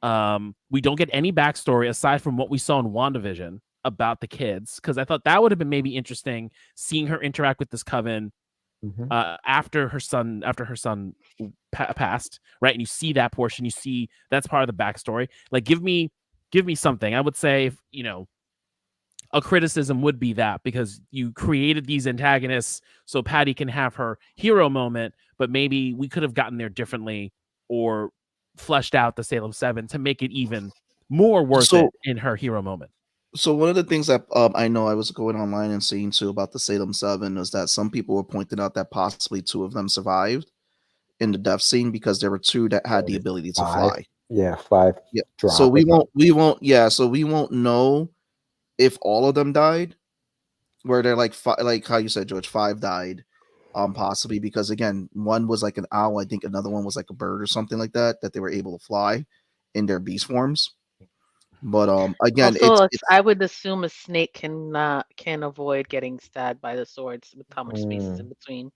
We don't get any backstory aside from what we saw in WandaVision about the kids, because I thought that would have been maybe interesting, seeing her interact with this coven after her son passed, right? And you see that portion, you see that's part of the backstory. Like, give me something. I would say, if, a criticism would be that, because you created these antagonists so Patty can have her hero moment, but maybe we could have gotten there differently, or fleshed out the Salem 7 to make it even more worth it in her hero moment. So one of the things that I know I was going online and seeing too about the Salem 7 is that some people were pointing out that possibly 2 of them survived in the death scene, because there were 2 that had the ability to fly. Yeah, 5. Yeah. So we won't know if all of them died, where they're like how you said, George, 5 died, possibly, because again, one was like an owl, I think another one was like a bird or something like that they were able to fly in their beast forms. But again, also, I would assume a snake can avoid getting stabbed by the swords with how much space is in between.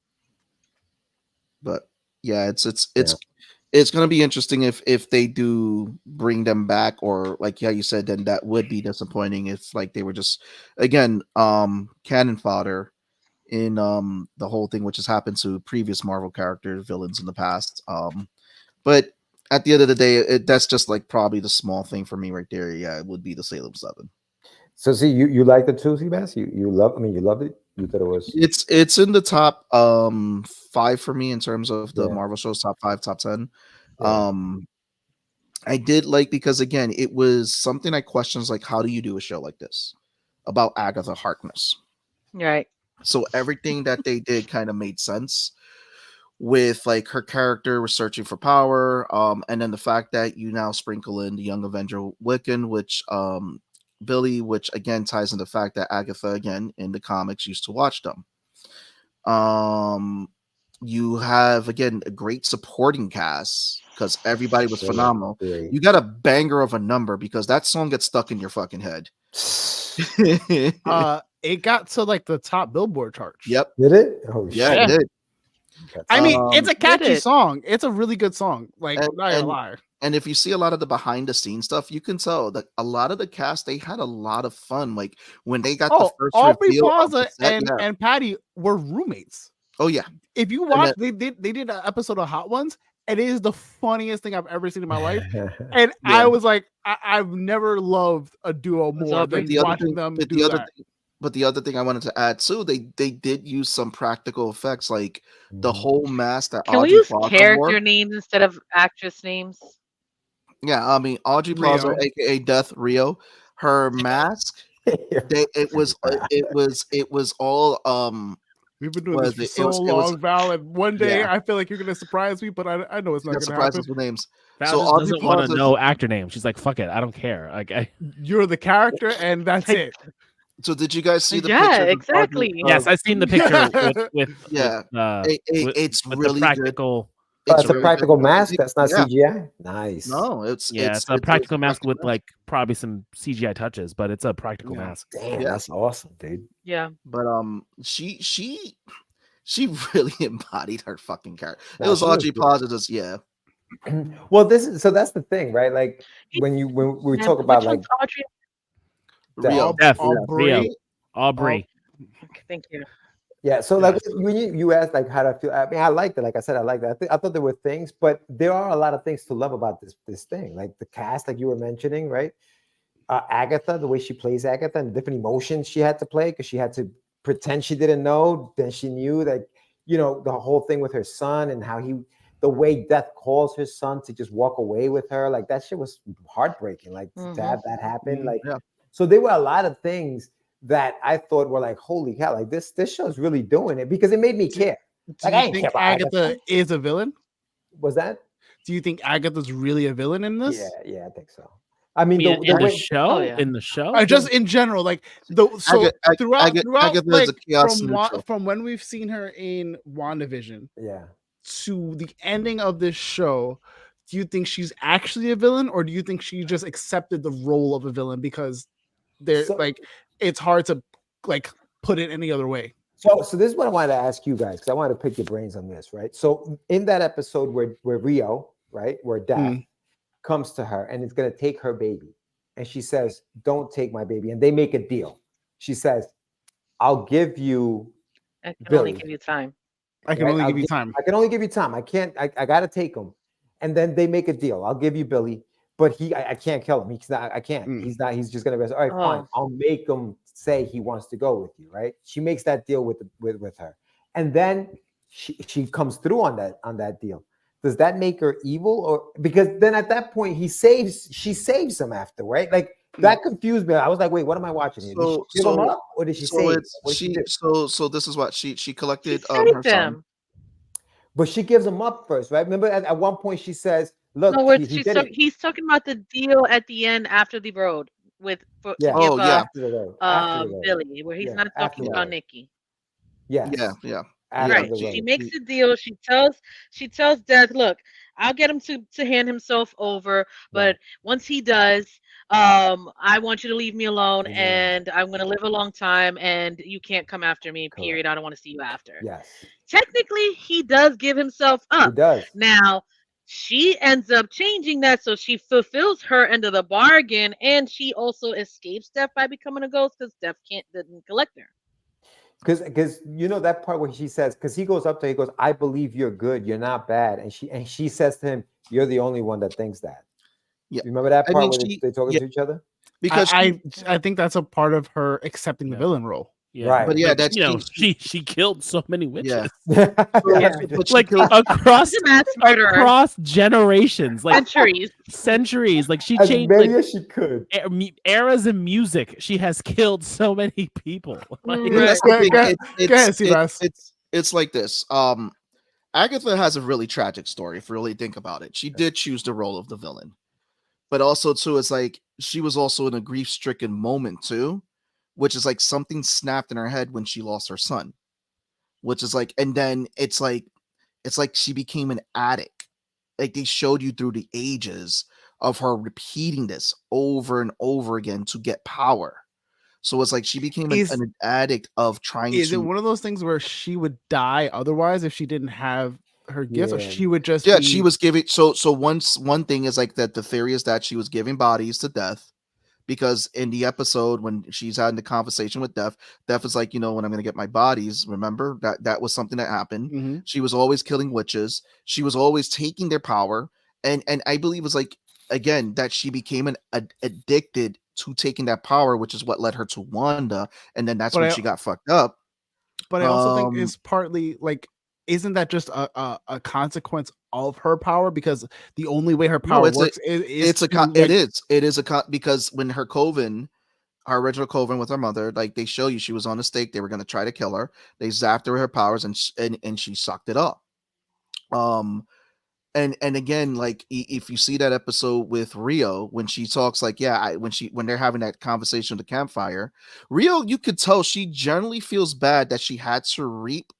But yeah, it's gonna be interesting if they do bring them back, or like you said, then that would be disappointing if like they were just again cannon fodder in the whole thing, which has happened to previous Marvel characters, villains in the past. But at the end of the day, that's just like probably the small thing for me right there. Yeah, it would be the Salem 7. So see, you like the 2, Sebastian? You loved it. You thought it was. It's in the top 5 for me in terms of the Marvel shows, top 5, top 10. Yeah. I did like, because again, it was something I questions, like, how do you do a show like this about Agatha Harkness? Right. So everything that they did kind of made sense, with like her character was searching for power, and then the fact that you now sprinkle in the Young Avenger Wiccan, which Billy, which again ties into the fact that Agatha, again in the comics, used to watch them. You have again a great supporting cast, because everybody was phenomenal. Great. You got a banger of a number, because that song gets stuck in your fucking head. It got to like the top Billboard charts. Yep. Did it? Oh yeah, shit. It did. I mean, it's a catchy song. It's a really good song. Like, I'm not gonna lie. And if you see a lot of the behind the scenes stuff, you can tell that a lot of the cast, they had a lot of fun. Like when they got the first Aubrey reveal Plaza and Patty were roommates. Oh yeah. If you watch, they did an episode of Hot Ones, and it is the funniest thing I've ever seen in my life. And I was like, I've never loved a duo more than watching them do that. But the other thing I wanted to add too, they did use some practical effects, like the whole mask that Can we use character names instead of actress names? Yeah, I mean Audrey Plaza, aka Death Rio, her mask. It was all. We've been doing this for so long, Val, and one day I feel like you're gonna surprise me, but I know it's not gonna happen. Us with names. Val so doesn't want to know actor names. She's like, "Fuck it, I don't care." Like, you're the character, and that's it. So did you guys see the picture? Yeah, exactly. Yes, I've seen the picture it's really practical. Good. It's a practical mask. That's not CGI. Nice. No, it's a practical mask with like probably some CGI touches, but it's a practical mask. Damn, that's awesome, dude. Yeah. But she really embodied her fucking character. It was Audrey Plaza, just Well, that's the thing, right? Like when we talk about like Rio. Aubrey. Okay, thank you. Yeah, so Yeah, like when you asked like how to feel, I mean, I liked it. Like I said, I liked it. I thought there were things, but there are a lot of things to love about this thing. Like the cast, like you were mentioning, right? Agatha, the way she plays Agatha, and different emotions she had to play because she had to pretend she didn't know, then she knew that, you know, the whole thing with her son and how the way Death calls her son to just walk away with her, like that shit was heartbreaking. Like to have that happen, like so there were a lot of things that I thought were like, holy cow, like this show's really doing it because it made me care. Do Like I you ain't think care about Agatha is a villain? Was that? Do you think Agatha's really a villain in this? Yeah, I think so. I mean, in the way, show, yeah. in the show, Just in general, like throughout Agatha is like a chaos neutral. from when we've seen her in WandaVision, yeah, to the ending of this show, do you think she's actually a villain, or do you think she just accepted the role of a villain because they're like it's hard to like put it any other way? So this is what I wanted to ask you guys because I wanted to pick your brains on this, right? So in that episode where Rio, right, where Death comes to her and is going to take her baby, and she says, "Don't take my baby," and they make a deal. She says, "I'll give you." I can Billy. only give you time. I can only give you time. I can only give you time. I can't. I got to take him, and then they make a deal. I'll give you Billy, but I can't kill him. He's not. I can't. He's not. He's just gonna be all right. Fine. I'll make him say he wants to go with you. Right? She makes that deal with her, and then she comes through on that deal. Does that make her evil, or because then at that point she saves him after, right? Like that confused me. I was like, wait, what am I watching here? Did she give him up, or did she save? So this is what she collected her them. son. But she gives him up first, right? Remember at one point she says, "Look, no, he's talking about the deal at the end after the road to give after the road. Billy, where he's not talking about Nikki. Yes. Yeah. Right. She makes a deal. She tells Death, look, I'll get him to hand himself over, but once he does, I want you to leave me alone, and I'm gonna live a long time, and you can't come after me. Period. I don't want to see you after. Yes. Technically, he does give himself up. He does. Now, she ends up changing that, so she fulfills her end of the bargain, and she also escapes Death by becoming a ghost because Death didn't collect her. Because you know that part where she says, because he goes up to her, he goes, "I believe you're good, you're not bad," and she says to him, "You're the only one that thinks that." Yeah, you remember that part where they're talking to each other? Because I think that's a part of her accepting the viillian role. Yeah. Right. But yeah, like, that's she killed so many witches. Yeah. Like across generations, like centuries. Like she changed many as she could. Eras in music. She has killed so many people. It's like this. Agatha has a really tragic story if you really think about it. She did choose the role of the villain. But also too, it's like she was also in a grief-stricken moment too, which is like something snapped in her head when she lost her son. Which is like, and then it's like she became an addict. Like they showed you through the ages of her repeating this over and over again to get power. So it's like she became an addict of trying to. Is it one of those things where she would die otherwise if she didn't have her gifts, or she would just she was giving so one thing is like that the theory is that she was giving bodies to Death, because in the episode when she's having the conversation with Death is like, when I'm gonna get my bodies, remember that was something that happened. She was always killing witches, she was always taking their power, and I believe it was like, again, that she became addicted to taking that power, which is what led her to Wanda, and then that's when she got fucked up. But I also think it's partly like, isn't that just a consequence of her power? Because the only way her power works because when her coven, our original coven with her mother, like they show you, she was on a stake. They were going to try to kill her. They zapped her powers, and she sucked it up. And again, like if you see that episode with Rio, when she talks like, when they're having that conversation at the campfire, Rio, you could tell she generally feels bad that she had to reap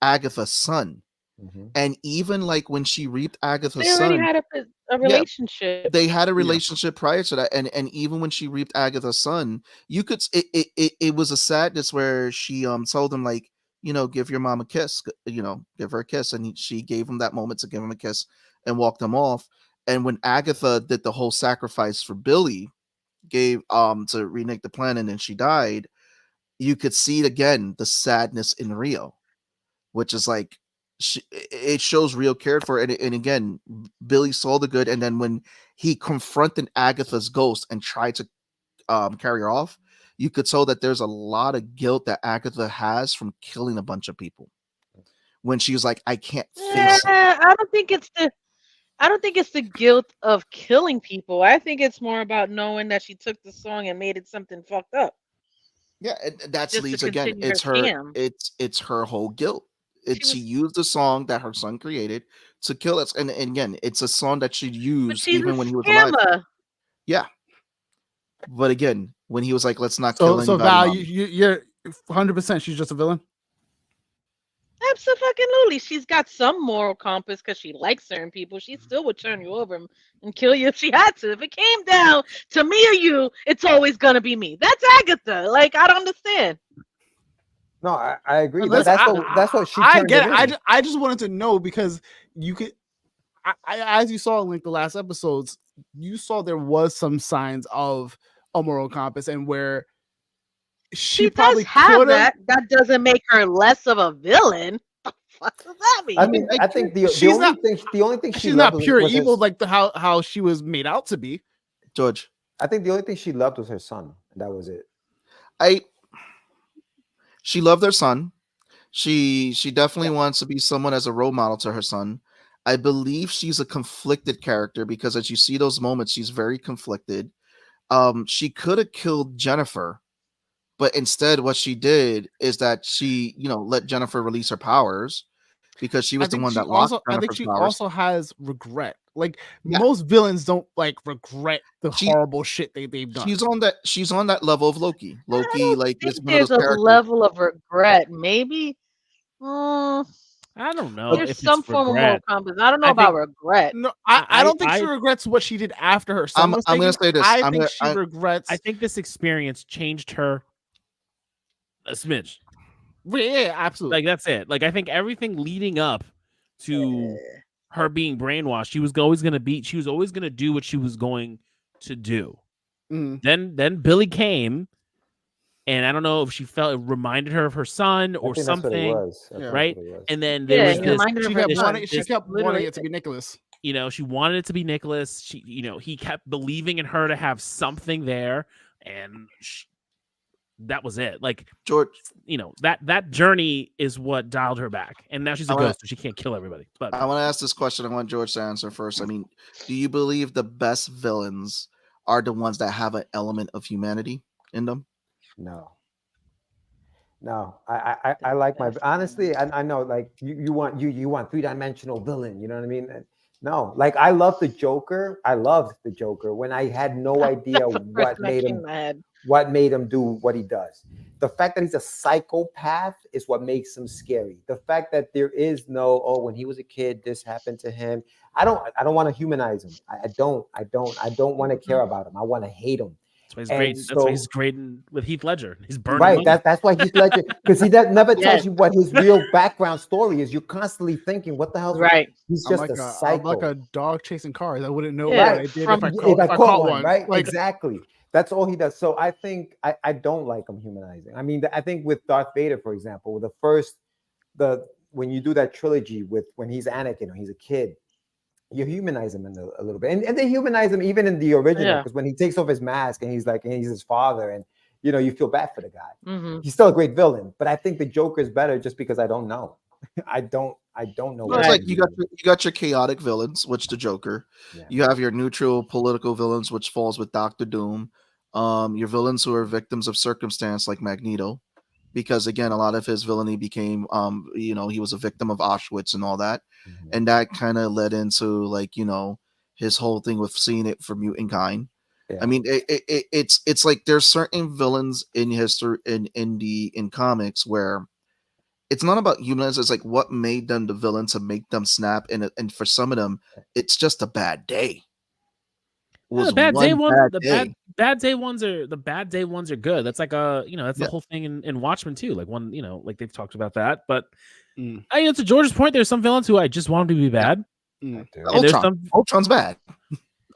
Agatha's son. And even like when she reaped Agatha's son, they already had a relationship. They had a relationship prior to that, and even when she reaped Agatha's son, you could it was a sadness where she told him like, give your mom a kiss, give her a kiss, and she gave him that moment to give him a kiss and walked him off. And when Agatha did the whole sacrifice for Billy, gave to renege the plan, and then she died, you could see again the sadness in Rio, which is like it shows Rio cared for it. And again, Billy saw the good, and then when he confronted Agatha's ghost and tried to carry her off, you could tell that there's a lot of guilt that Agatha has from killing a bunch of people. When she was like, I can't face it. I don't think it's the guilt of killing people. I think it's more about knowing that she took the song and made it something fucked up. Yeah, that's Just to leads again. continue her It's her. scam. It's her whole guilt. She was- used the song that her son created to kill us, and again, it's a song that she But used she's even a when he was alive. scammer. Yeah, but again, when he was like, "Let's not So kill so anybody," Val, Mom. you're 100%. She's just a villain. Absolutely. She's got some moral compass because she likes certain people. She still would turn you over and kill you if she had to. If it came down to me or you, it's always gonna be me. That's Agatha. Like, I don't understand. No, I agree. But Listen, that's what she. I turned get it it. in. I just wanted to know because you could, as you saw in like the last episodes, you saw there was some signs of a moral compass and where she probably does have could have. that. That doesn't make her less of a villain. What does that mean? I mean, I think the only thing she She's not loved pure was evil his, like how she was made out to be. George, I think the only thing she loved was her son, and that was it. She loved her son. She definitely wants to be someone as a role model to her son. I believe she's a conflicted character because as you see those moments, she's very conflicted. She could have killed Jennifer, but instead what she did is that she, let Jennifer release her powers because she was the one that locked Jennifer's I think she powers. also has regret. Like Yeah. most villains don't like regret the horrible shit they've done. She's on that level of Loki. Loki, like, is one of There's those a characters. level of regret. Maybe I don't know. there's if some it's form of regret. moral compass. I don't know I about think- regret. No, I don't think she regrets what she did after her son was I'm gonna taken. say this. I think she regrets. I think this experience changed her a smidge. Yeah, absolutely. Like that's it. Like I think everything leading up to her being brainwashed, she was always going to do what she was going to do. Then Billy came, and I don't know if she felt it reminded her of her son or something, right? And then there was this, she kept wanting it to be Nicholas. She wanted it to be Nicholas. He kept believing in her to have something there, and that was it. Like George, that journey is what dialed her back, and now she's a ghost, so she can't kill everybody. But I want to ask this question. I want George to answer first. I mean, do you believe the best villains are the ones that have an element of humanity in them? No. I like my honestly. I know, like you want 3-dimensional villain. You know what I mean? No, like I love the Joker. I loved the Joker when I had no idea what made him do what he does. The fact that he's a psychopath is what makes him scary. The fact that there is no, when he was a kid, this happened to him. I don't want to humanize him. I don't want to care about him. I want to hate him. That's why he's great with Heath Ledger. He's burning. Right. That's why Heath Ledger, because he never tells you what his real background story is. You're constantly thinking, what the hell? Right. He's just a psycho. I'm like a dog chasing cars. I wouldn't know what I did if I caught one. Right. Like, exactly. That's all he does. So I think I don't like him humanizing. I mean, I think with Darth Vader, for example, when you do that trilogy when he's Anakin or he's a kid, you humanize him a little bit, and they humanize him even in the original because when he takes off his mask and he's his father, and you feel bad for the guy. Mm-hmm. He's still a great villain, but I think the Joker is better just because I don't know. I don't know. Well, it's like you got your chaotic villains, which the Joker. Yeah. You have your neutral political villains, which falls with Doctor Doom. Your villains who are victims of circumstance, like Magneto, because again, a lot of his villainy became, he was a victim of Auschwitz and all that. Mm-hmm. And that kind of led into his whole thing with seeing it for mutant kind. Yeah. I mean, it's like there's certain villains in history in comics where it's not about humans. It's like what made them the villain to make them snap. And for some of them, it's just a bad day. The bad day ones are good. That's like that's the whole thing in Watchmen too. Like one, like they've talked about that. But to George's point, there's some villains who I just want them to be bad. Ultron's bad.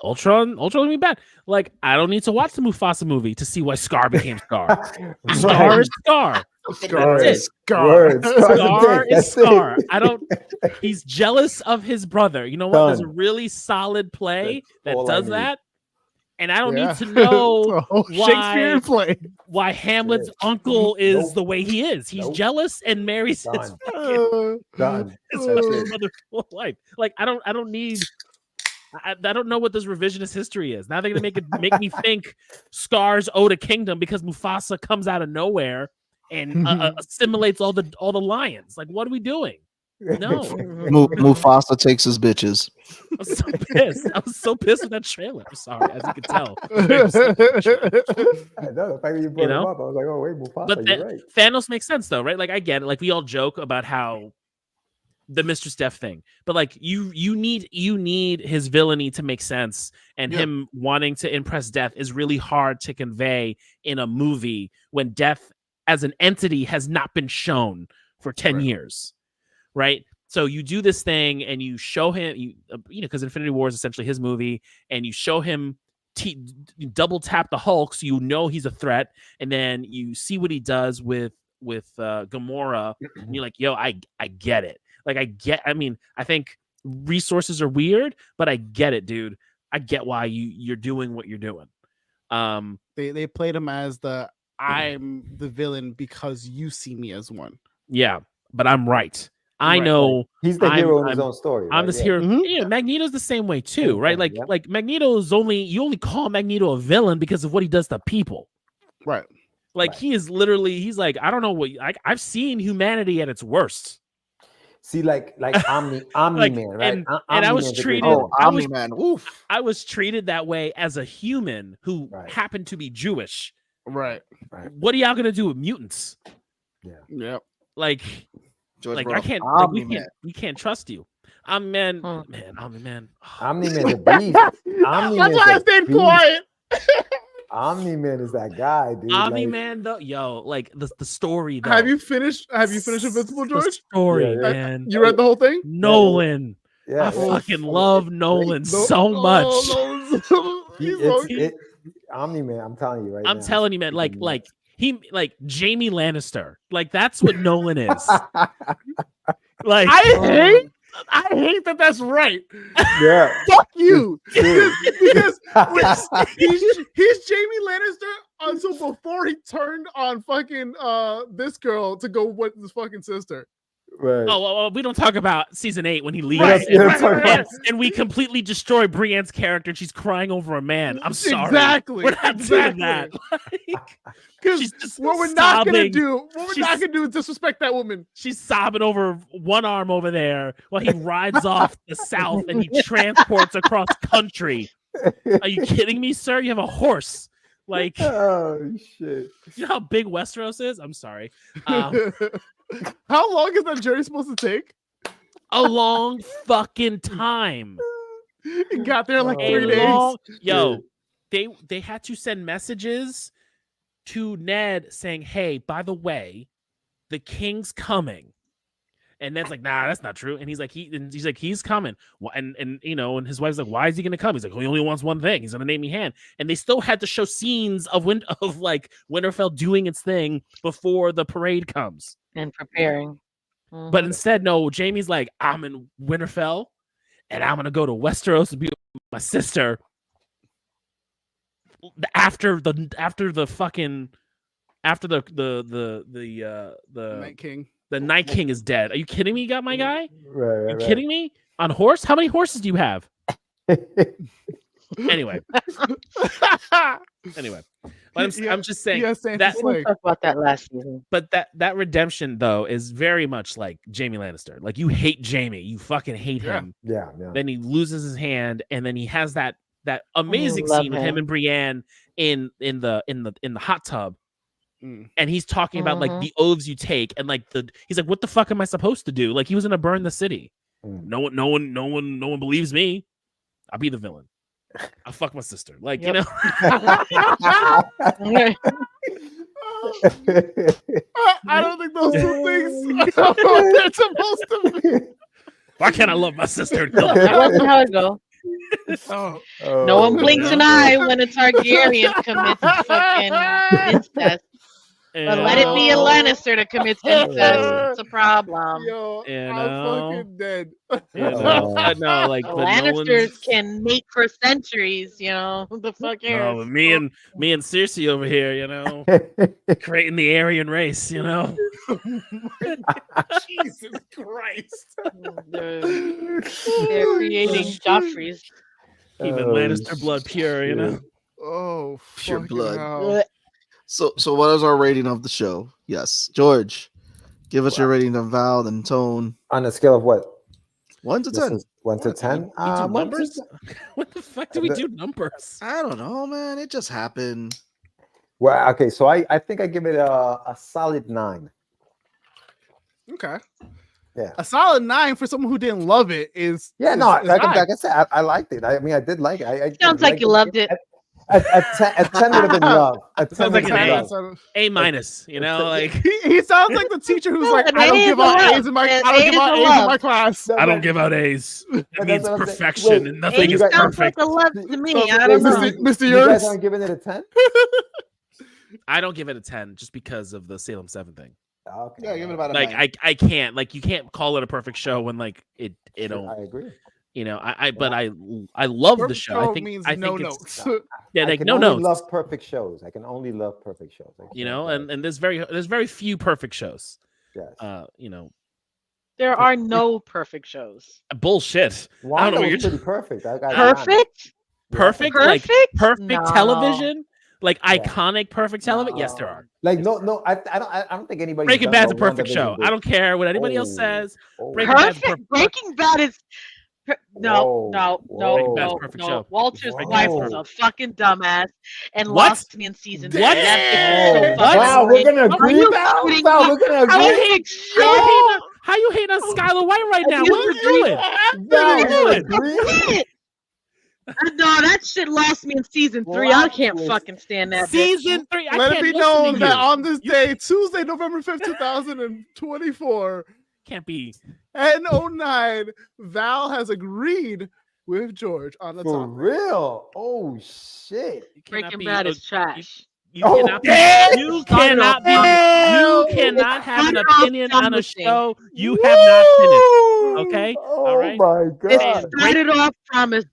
Ultron would be bad. Like, I don't need to watch the Mufasa movie to see why Scar became Scar. Scar Right. is Scar. Scar That's is it. Scar. Words. Scar is That's it. Scar. I don't. He's jealous of his brother. You know what? There's a Done. really solid play that all I does need. that, and I don't Yeah. need to know Shakespearean play. why Hamlet's Yeah. uncle is Nope. the way he is. He's Nope. jealous and marries his Done. fucking Done. his That's fucking it. brother's whole life. Like, I don't need. I don't know what this revisionist history is. Now they're gonna make me think Scar's owed a kingdom because Mufasa comes out of nowhere and assimilates all the lions. Like, what are we doing? No, Mufasa takes his bitches. I was so pissed. I was so pissed with that trailer. I'm sorry, as you can tell. I know the fact that you brought him up, I was like, oh wait, Mufasa, But you're right. Thanos makes sense though, right? Like, I get it. Like, we all joke about how the Mr. Steph thing, but like you need his villainy to make sense, and him wanting to impress Death is really hard to convey in a movie when Death as an entity has not been shown for 10 years, right? So you do this thing and you show him, you know, because Infinity War is essentially his movie, and you show him double tap the Hulk, so you know he's a threat, and then you see what he does with Gamora, and you're like, yo, I get it. Like, I mean, I think resources are weird, but I get it, dude. I get why you're doing what you're doing. They played him as I'm the villain because you see me as one. Yeah, but I'm right. I know he's the hero in his own story. I'm this hero. Mhm. Yeah, Magneto's the same way too, right? Like Magneto's you only call Magneto a villain because of what he does to people. Right. Like, he is literally, he's like, I don't know what, I've seen humanity at its worst. See, like Omni Man, right? And I was treated. Omni-Man. Oof. I was treated that way as a human who happened to be Jewish. Right. What are y'all gonna do with mutants? Yeah. Yep. Like George I can't. Like, we can't trust you. Omni-Man. Omni-Man's a beast. That's why I stayed quiet. Omni-Man is that guy, dude. Omni-Man, though, yo, like the story. Though. Have you finised Invincible, George? The story, man. You read the whole thing? Nolan. Yeah, I fucking love Nolan so much. Omni-Man, I'm telling you right now. I'm telling you, man. Like Jamie Lannister. Like, that's what Nolan is. Like, I hate that that's right. Yeah. Fuck you. because he's Jamie Lannister until before he turned on fucking this girl to go with his fucking sister. Right. Oh, well, we don't talk about season 8 when he leaves and we completely destroy Brienne's character and she's crying over a man. I'm sorry. Exactly. We're not doing that. Because what we're not gonna do is disrespect that woman. She's sobbing over one arm over there while he rides off the south and he transports across country. Are you kidding me, sir? You have a horse. Like, oh shit! You know how big Westeros is? I'm sorry. How long is that journey supposed to take? A long fucking time. It got there in like 3 days. Yo, they had to send messages to Ned saying, "Hey, by the way, the king's coming." And Ned's like, "Nah, that's not true." And he's like, he's coming. And you know, and his wife's like, "Why is he gonna come?" He's like, "He only wants one thing. He's gonna name me Hand." And they still had to show scenes of like Winterfell doing its thing before the parade comes and preparing. Mm-hmm. But instead, no. Jamie's like, "I'm in Winterfell, and I'm gonna go to Westeros to be with my sister." After the Night King. The Night King is dead. Are you kidding me, my guy? Right, you kidding me? On horse? How many horses do you have? Anyway. I'm just saying that we talked about that last season. But that redemption though is very much like Jamie Lannister. Like, you hate Jamie, you fucking hate him. Yeah. Then he loses his hand, and then he has that amazing scene with him and Brienne in the hot tub. And he's talking about like the oaths you take, and like he's like, "What the fuck am I supposed to do?" Like, he was gonna burn the city. No one believes me. I'll be the villain. I'll fuck my sister. Like, you know. I don't think those two things are what they're supposed to be. Why can't I love my sister? That wasn't how it go. Oh, No one blinks an no. eye when a Targaryen commits fucking incest. But let it be a Lannister that commits incest. It's a problem. yo, You I'm know? fucking dead. No, like, The but Lannisters can mate for centuries, you know. Who the fuck cares? No, me and Cersei over here, you know, creating the Aryan race, you know. Jesus Christ. They're creating Joffreys. Keeping Lannister blood pure, you know. Oh, Pure fucking blood. hell. So what is our rating of the show? Yes, George, give us your rating of Val and Tone. On a scale of what? 1 to 10. 1 to 10. We do numbers? What the fuck do we do numbers? I don't know, man. It just happened. Well, okay, so I think I give it a solid 9. Okay. Yeah. A solid 9 for someone who didn't love it is. Yeah, is, no, is like high. I said, I liked it. I mean, I did like it. I Sounds like you loved it. A 10 would have been love. A 10 Sounds would like have an been A. love. A-, you know, like He sounds like the teacher who's like, An I don't A give is a out love. A's in my An I don't A give is out a A's in love. my class. No, I don't but- give out A's. That but means that's what I'm saying. perfection, Wait, and nothing It is guys- sounds like perfect. a love to me. So, I don't know. Mr. You Yours? guys aren't giving it a 10? I don't give it a 10 just because of the Salem 7 thing. Okay. Yeah, give it about a Like 9. I can't, like, you can't call it a perfect show when like it Sure, don't, I agree. you know. But I love the Perfect show. I think means I no think it's notes. yeah, I like can no only notes. love perfect shows. I can only love perfect shows. You know, and there's very few perfect shows. yes. You know, There are no perfect shows. bullshit. I don't Wanda know what was you're pretty perfect. I gotta be honest. Perfect? perfect, like Perfect? perfect No. television, like Yeah. iconic perfect television. Yes, there No. are. Like no, I don't think anybody. Breaking Bad's a perfect show. I don't care what anybody else Oh, says. oh. Breaking Bad's Perfect? Breaking Bad is. Whoa, No. Breaking Bad's whoa, perfect No. show. Walter's Breaking wife Bad's was a fucking dumbass and What? lost me in season What? 3. That bitch Oh, is so fucking wow, we're annoying. gonna Are agree, you Val? kidding Val, me? we're gonna How agree? big show? How you hate on Skylar White right now? You What are you doing? Val, What are you we're doing? agreeing? No, that shit lost me in season 3. I can't Plot fucking stand that bitch. Season 3. I Let it can't be listen known to that you. on this day, Tuesday, November 5th, 2024, Can't be. at 09, Val has agreed with George on the For topic. real? Oh shit! You cannot Breaking be. Bad is trash. You Oh, cannot be. damn! You Started cannot off be. promising. You cannot have an started off opinion on a promising. show you have not finished. Okay. All Oh right. my It god! started off promising,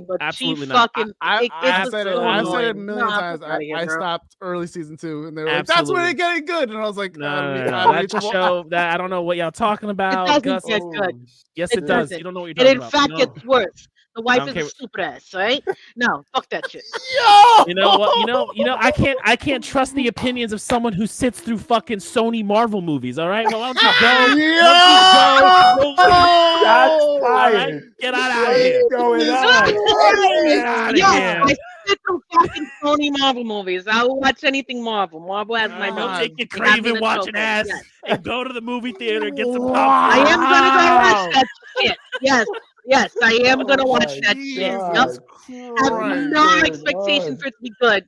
but Absolutely she not. fucking. I it was said it. so I said annoying. it a million Nah, times. fuck outta here, I bro. stopped early season 2, and they were like, "That's when Absolutely. it getting good," and I was like, No, that's a "Unreachable." show that I don't know what y'all talking It about. doesn't Gus. get good. Yes, It it does. doesn't. You don't know what you're It talking in about. fact No. gets worse. The wife don't is care. a stupid ass, right? No, fuck that shit. Yo! You know what? You know. I can't trust the opinions of someone who sits through fucking Sony Marvel movies. All right. Well, why don't you go? Why don't you go? Shots All right. fired. Get out What of here. is going on? Get out of Yes, here. I sit through fucking Sony Marvel movies. I will watch anything Marvel. Marvel has my Don't number. take your They have me in craven the watching chokehold. ass Yes. and go to the movie theater and get some I popcorn. am gonna go watch that shit. Yes, I am Oh gonna watch my that shit. Yep. God. I have Christ. no Good expectation Lord. for it to be good.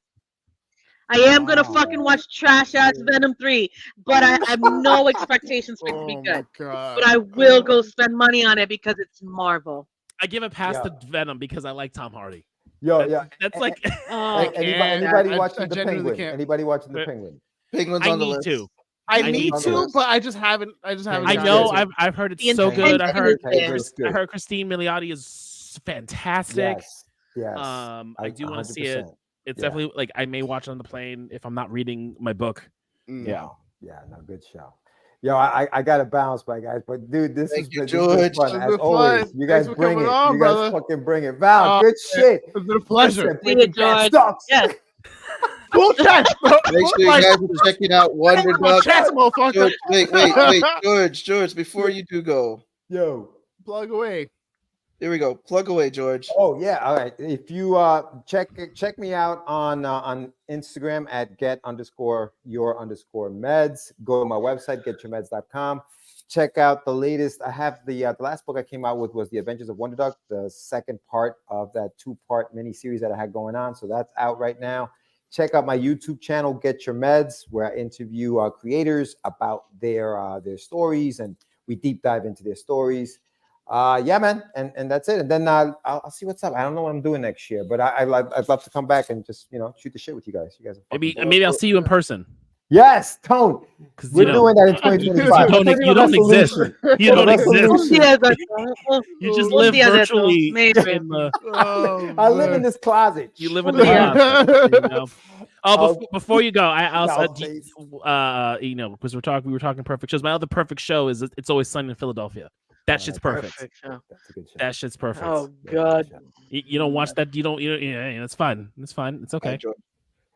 I am gonna Wow. fucking watch trash ass Venom 3, but I have no expectations for it to be Oh good. my god! But I will go spend money on it because it's Marvel. I give it past Yeah. to Venom because I like Tom Hardy. Yo, That's, yeah. that's like Oh, Anybody, can't. anybody I watching the genuinely Penguin? can't. Anybody watching the But- Penguin? Penguins I on the need list. to. I I need need to, to. but I just haven't. I just haven't. I Penguin. gotten know. to it. I've heard it's The so good. I intention heard is there. Penguin's good. I heard Christine Milioti is fantastic. Yes. I do want to see it. 100%. It's Yeah. definitely like I may watch it on the plane if I'm not reading my book. Mm. Yeah. No, good show. Yo, I gotta bounce, my guys. But dude, this Thank is you, been George. fun It's as been always. fun. You Thanks guys for bring coming it. on, You guys brother. fucking bring it. Val, good shit. It's been a pleasure. Listen, See you, Breaking Bad George. sucks. Yes. Full chest. Make sure you guys are checking out Wonder Duck. chest, motherfucker. George, wait, George, before you do go, Yo. Plug away. here we go. Plug away, George. Oh yeah, all right. If you check me out on Instagram at get_your_meds. Go to my website getyourmeds.com. Check out the latest. I have the last book I came out with was The Adventures of Wonder Duck, the second part of that 2-part mini series that I had going on. So that's out right now. Check out my YouTube channel, Get Your Meds, where I interview creators about their stories and we deep dive into their stories. Yeah, man, and that's it. And then I'll see what's up. I don't know what I'm doing next year, but I'd love to come back and just shoot the shit with you guys. You guys are fucking Maybe I'll see you in person. Yes, Tone. Because We're doing that in 2025. you don't exist. You don't exist. You just live virtually. In the, I live in this closet. you live in the closet. Oh, before you go, I also because we were talking perfect shows. My other perfect show is It's Always Sunny in Philadelphia. That shit's perfect. That's a good show. That shit's perfect. Oh God. You don't watch that. You don't. It's fine. It's fine. It's okay.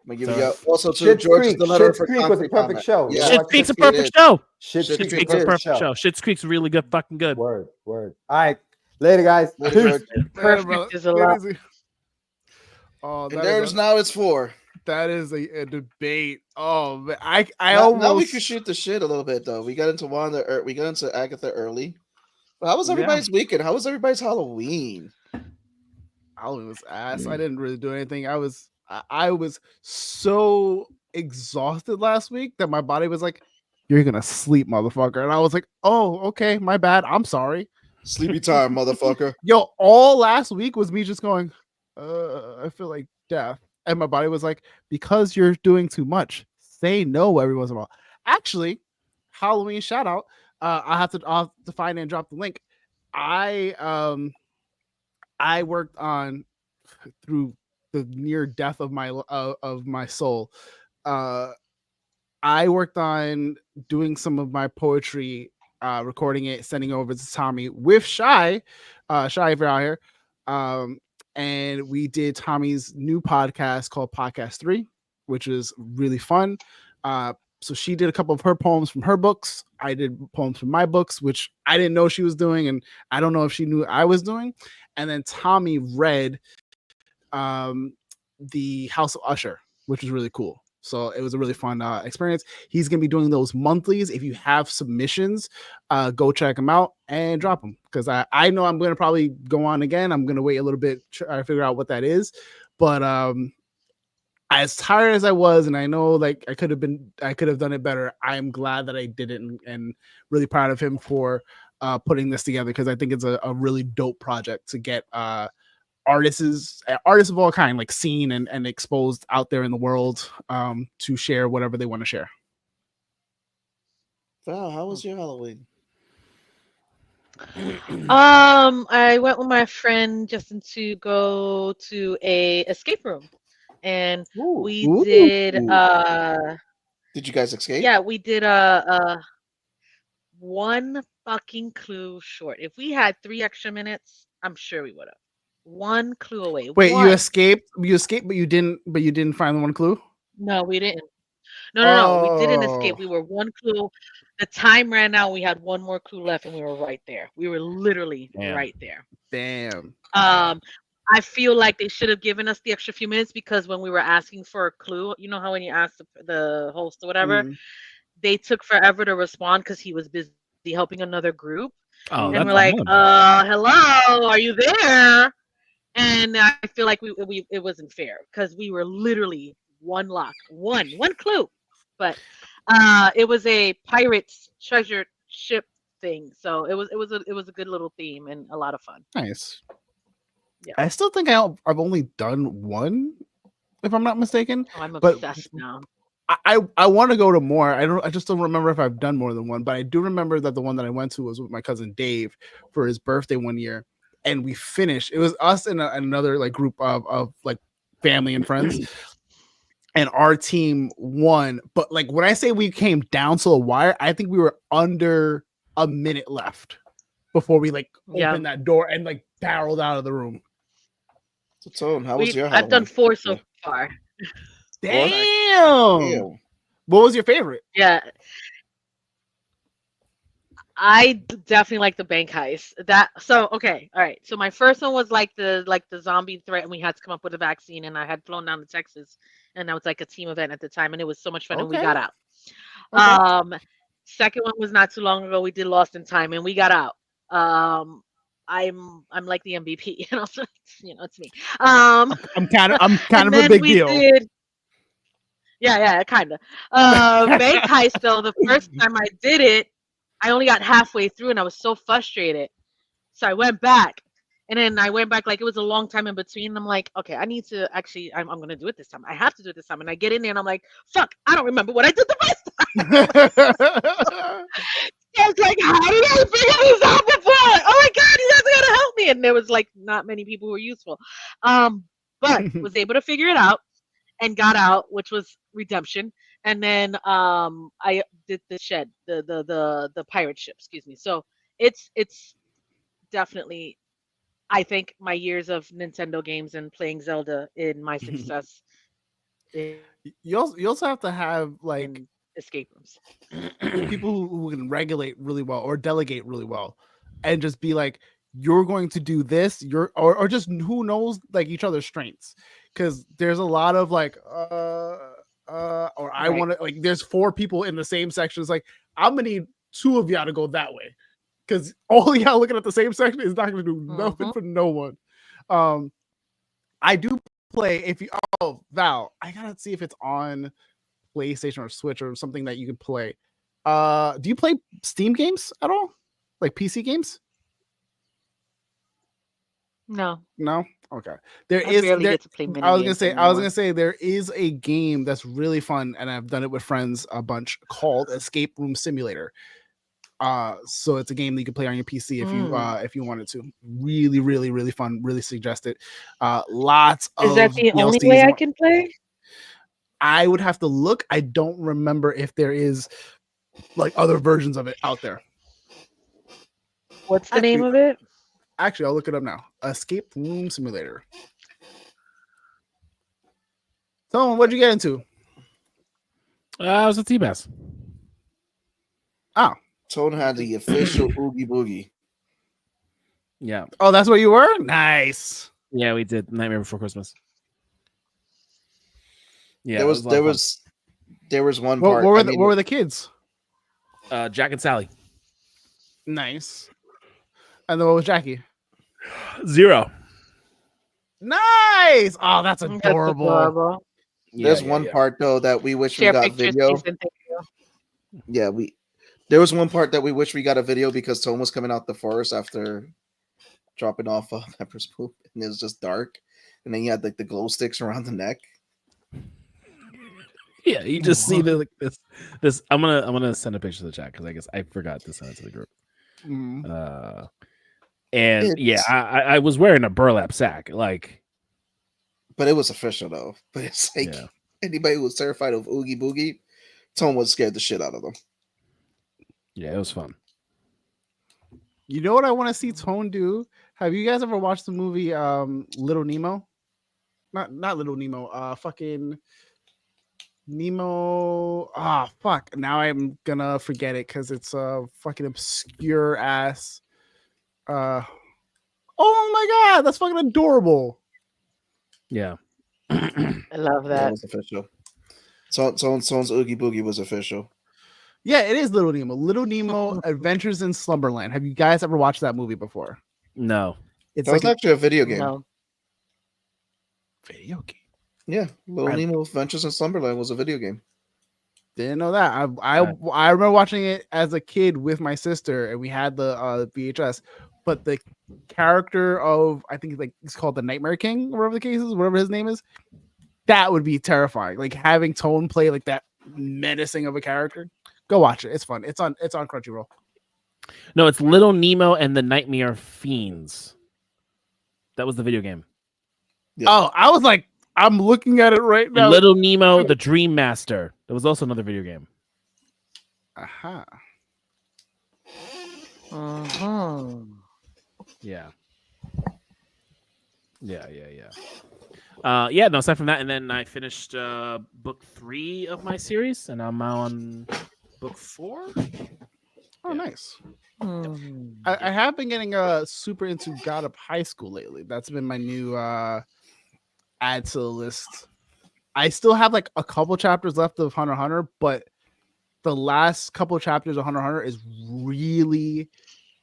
I'm gonna give you also to Schitt's George Creek. the letter Schitt's for Creek was a perfect show. Yeah. Schitt's Creek's a perfect show. Schitt's Creek's Creek a perfect show. Schitt's Creek's really good. Fucking good. Word. All right. Later, guys. Later, Perfect is a lot. Oh, and there's now it's 4. That is a debate. Oh, man. I now we can shoot the shit a little bit though. We got into we got into Agatha early. How was everybody's weekend? How was everybody's Halloween? Halloween was ass. I didn't really do anything. I was so exhausted last week that my body was like, "You're gonna sleep, motherfucker," and I was like, "Oh, okay, my bad. I'm sorry." Sleepy time, motherfucker. Yo, all last week was me just going, I feel like death. And my body was like, because you're doing too much, say no every once in a while. Actually, Halloween shout out. I'll have to find and drop the link. I worked on through the near death of my soul. I worked on doing some of my poetry, recording it, sending it over to Tommy with Shy if you're out here. And we did Tommy's new podcast called Podcast 3, which is really fun. So she did a couple of her poems from her books. I did poems from my books, which I didn't know she was doing, and I don't know if she knew I was doing. And then Tommy read the House of Usher, which was really cool. So it was a really fun experience. He's going to be doing those monthlies. If you have submissions, go check them out and drop them. Because I know I'm going to probably go on again. I'm going to wait a little bit, try to figure out what that is. But as tired as I was, and I know like I could have done it better, I'm glad that I did it, and really proud of him for putting this together, because I think it's a really dope project to get artists of all kind like seen and exposed out there in the world, to share whatever they want to share. Val, how was your Halloween? I went with my friend Justin to go to a escape room, and we did Did you guys escape? Yeah, we did one fucking clue short. If we had 3 extra minutes, I'm sure we would have. One clue away. Wait, one. you escaped, but you didn't find the one clue? No, we didn't. No, we didn't escape. We were one clue. The time ran out. We had one more clue left, and we were right there. We were literally right there. Damn. I feel like they should have given us the extra few minutes, because when we were asking for a clue, you know how when you ask the host or whatever, they took forever to respond because he was busy helping another group. Oh, and we're like, hello, are you there? And I feel like it wasn't fair, because we were literally one clue. But it was a pirate's treasure ship thing, so it was a good little theme and a lot of fun. Nice. Yeah. I still think I've only done one, if I'm not mistaken. Oh, I'm obsessed now. I want to go to more. I just don't remember if I've done more than one, but I do remember that the one that I went to was with my cousin Dave for his birthday one year, and we finished. It was us and another like group of like family and friends, and our team won. But like when I say we came down to the wire, I think we were under a minute left before we like opened that door and like barreled out of the room. So Tone, how was your Halloween? I've done 4 so far. Damn. What was your favorite? Yeah. I definitely like the bank heist. All right. So my first one was like the zombie threat, and we had to come up with a vaccine, and I had flown down to Texas, and that was like a team event at the time, and it was so much fun, and we got out. Okay. Second one was not too long ago. We did Lost in Time, and we got out. I'm like the MVP, and also it's me. I'm kind of a big deal. Yeah, kind of. Bank heist though. The first time I did it, I only got halfway through, and I was so frustrated. So I went back. And then I went back, like it was a long time in between. And I'm like, okay, I need to actually, I'm going to do it this time. I have to do it this time. And I get in there and I'm like, fuck, I don't remember what I did the first time. I was like, how did I figure this out before? Oh my God, you guys gotta help me. And there was like not many people who were useful. But was able to figure it out and got out, which was redemption. And then I did the shed, the pirate ship, excuse me. So it's definitely, I think, my years of Nintendo games and playing Zelda in my success in You also have to have like escape rooms. people who can regulate really well or delegate really well, and just be like, you're going to do this, or just who knows like each other's strengths, because there's a lot of like or I want to, like, there's 4 people in the same section. It's like, I'm gonna need 2 of y'all to go that way, because all y'all looking at the same section is not gonna do nothing for no one. I do play, if you Val, I gotta see if it's on PlayStation or Switch or something that you can play. Do you play Steam games at all? Like PC games? No. Okay. I was gonna say there is a game that's really fun, and I've done it with friends a bunch, called Escape Room Simulator. So it's a game that you can play on your PC if you wanted to. Really, really, really fun. Really suggest it. Lots of. Is that the only way I can play? I would have to look. I don't remember if there is like other versions of it out there. What's the name of it? Actually, I'll look it up now. Escape Room Simulator. So, what'd you get into? I was a T-Bass. Oh. Tone had the official Oogie Boogie. Yeah. Oh, that's where you were? Nice. Yeah, we did Nightmare Before Christmas. Yeah, there was one part. What were the kids? Jack and Sally. Nice. And then what was Jackie? 0. Nice. Oh, that's adorable. There's one part though that we wish we got video. Yeah, there was one part that we wish we got a video, because Tone was coming out the forest after dropping off Pepper's poop, and it was just dark, and then he had like the glow sticks around the neck. Yeah, you just see the, like this. I'm gonna send a picture to the chat, because I guess I forgot to send it to the group. And I was wearing a burlap sack, like, but it was official though. But it's like anybody who was terrified of Oogie Boogie, Tone was scared the shit out of them. Yeah, it was fun. You know what I want to see Tone do? Have you guys ever watched the movie Little Nemo? Not Little Nemo. Fucking Nemo. Fuck. Now I'm gonna forget it because it's a fucking obscure ass. Oh my god, that's fucking adorable. Yeah. I love that. That was official. Tone's Oogie Boogie was official. Yeah, it is Little Nemo. Little Nemo Adventures in Slumberland. Have you guys ever watched that movie before? No. It's that was actually a video game. No. Video game. Yeah, Little Nemo Adventures in Slumberland was a video game. Didn't know that. I remember watching it as a kid with my sister, and we had the VHS. But the character of, I think like it's called the Nightmare King, or whatever the case is, whatever his name is, that would be terrifying. Like having Tone play like that menacing of a character. Go watch it. It's fun. It's on Crunchyroll. No, it's Little Nemo and the Nightmare Fiends. That was the video game. Yeah. Oh, I was like, I'm looking at it right now. Little Nemo, the Dream Master. That was also another video game. Aha. Yeah. Yeah, no, aside from that, and then I finished book 3 of my series, and I'm on book 4. Oh, nice. I have been getting super into God of High School lately. That's been my new add to the list. I still have like a couple chapters left of Hunter x Hunter, but the last couple chapters of Hunter x Hunter is really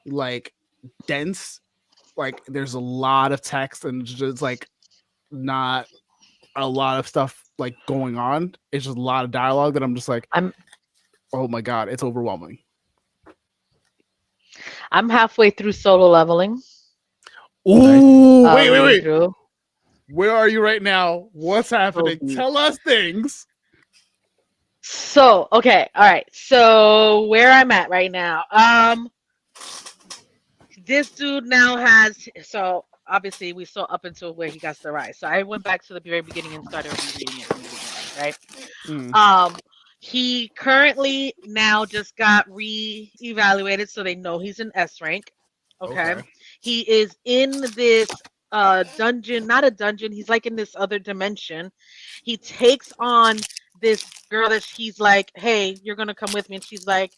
like dense. Like there's a lot of text and just like not a lot of stuff like going on. It's just a lot of dialogue that I'm just like, oh my god, it's overwhelming. I'm halfway through solo leveling. Ooh, wait. Reading through. Where are you right now? What's happening? deep. Tell us things. So, okay, all right. So where I'm at right now, this dude now has, so obviously we saw up until where he got to rise. So I went back to the very beginning and started rereading it from the beginning, right? He currently now just got re-evaluated, so they know he's an S rank. Okay. He is in this dungeon, not a dungeon, he's like in this other dimension. He takes on this girl that he's like, hey, you're gonna come with me, and she's like,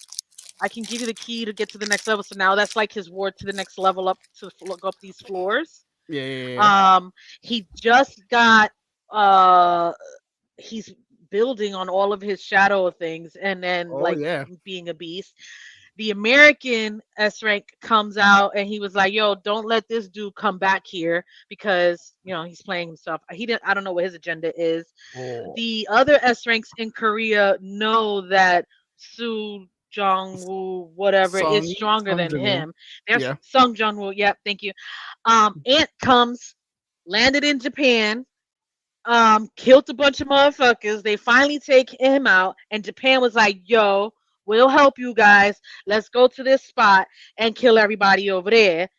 I can give you the key to get to the next level. So now that's like his ward to the next level up to look up these floors. Yeah. He just got he's building on all of his shadow things, and then being a beast. The American S rank comes out, and he was like, yo, don't let this dude come back here, because he's playing himself. I don't know what his agenda is. The other S ranks in Korea know that Su Jong-woo, whatever, is stronger than him. There's Sung Jong-woo. Yep, thank you. Ant comes, landed in Japan, killed a bunch of motherfuckers. They finally take him out, and Japan was like, yo, we'll help you guys. Let's go to this spot and kill everybody over there.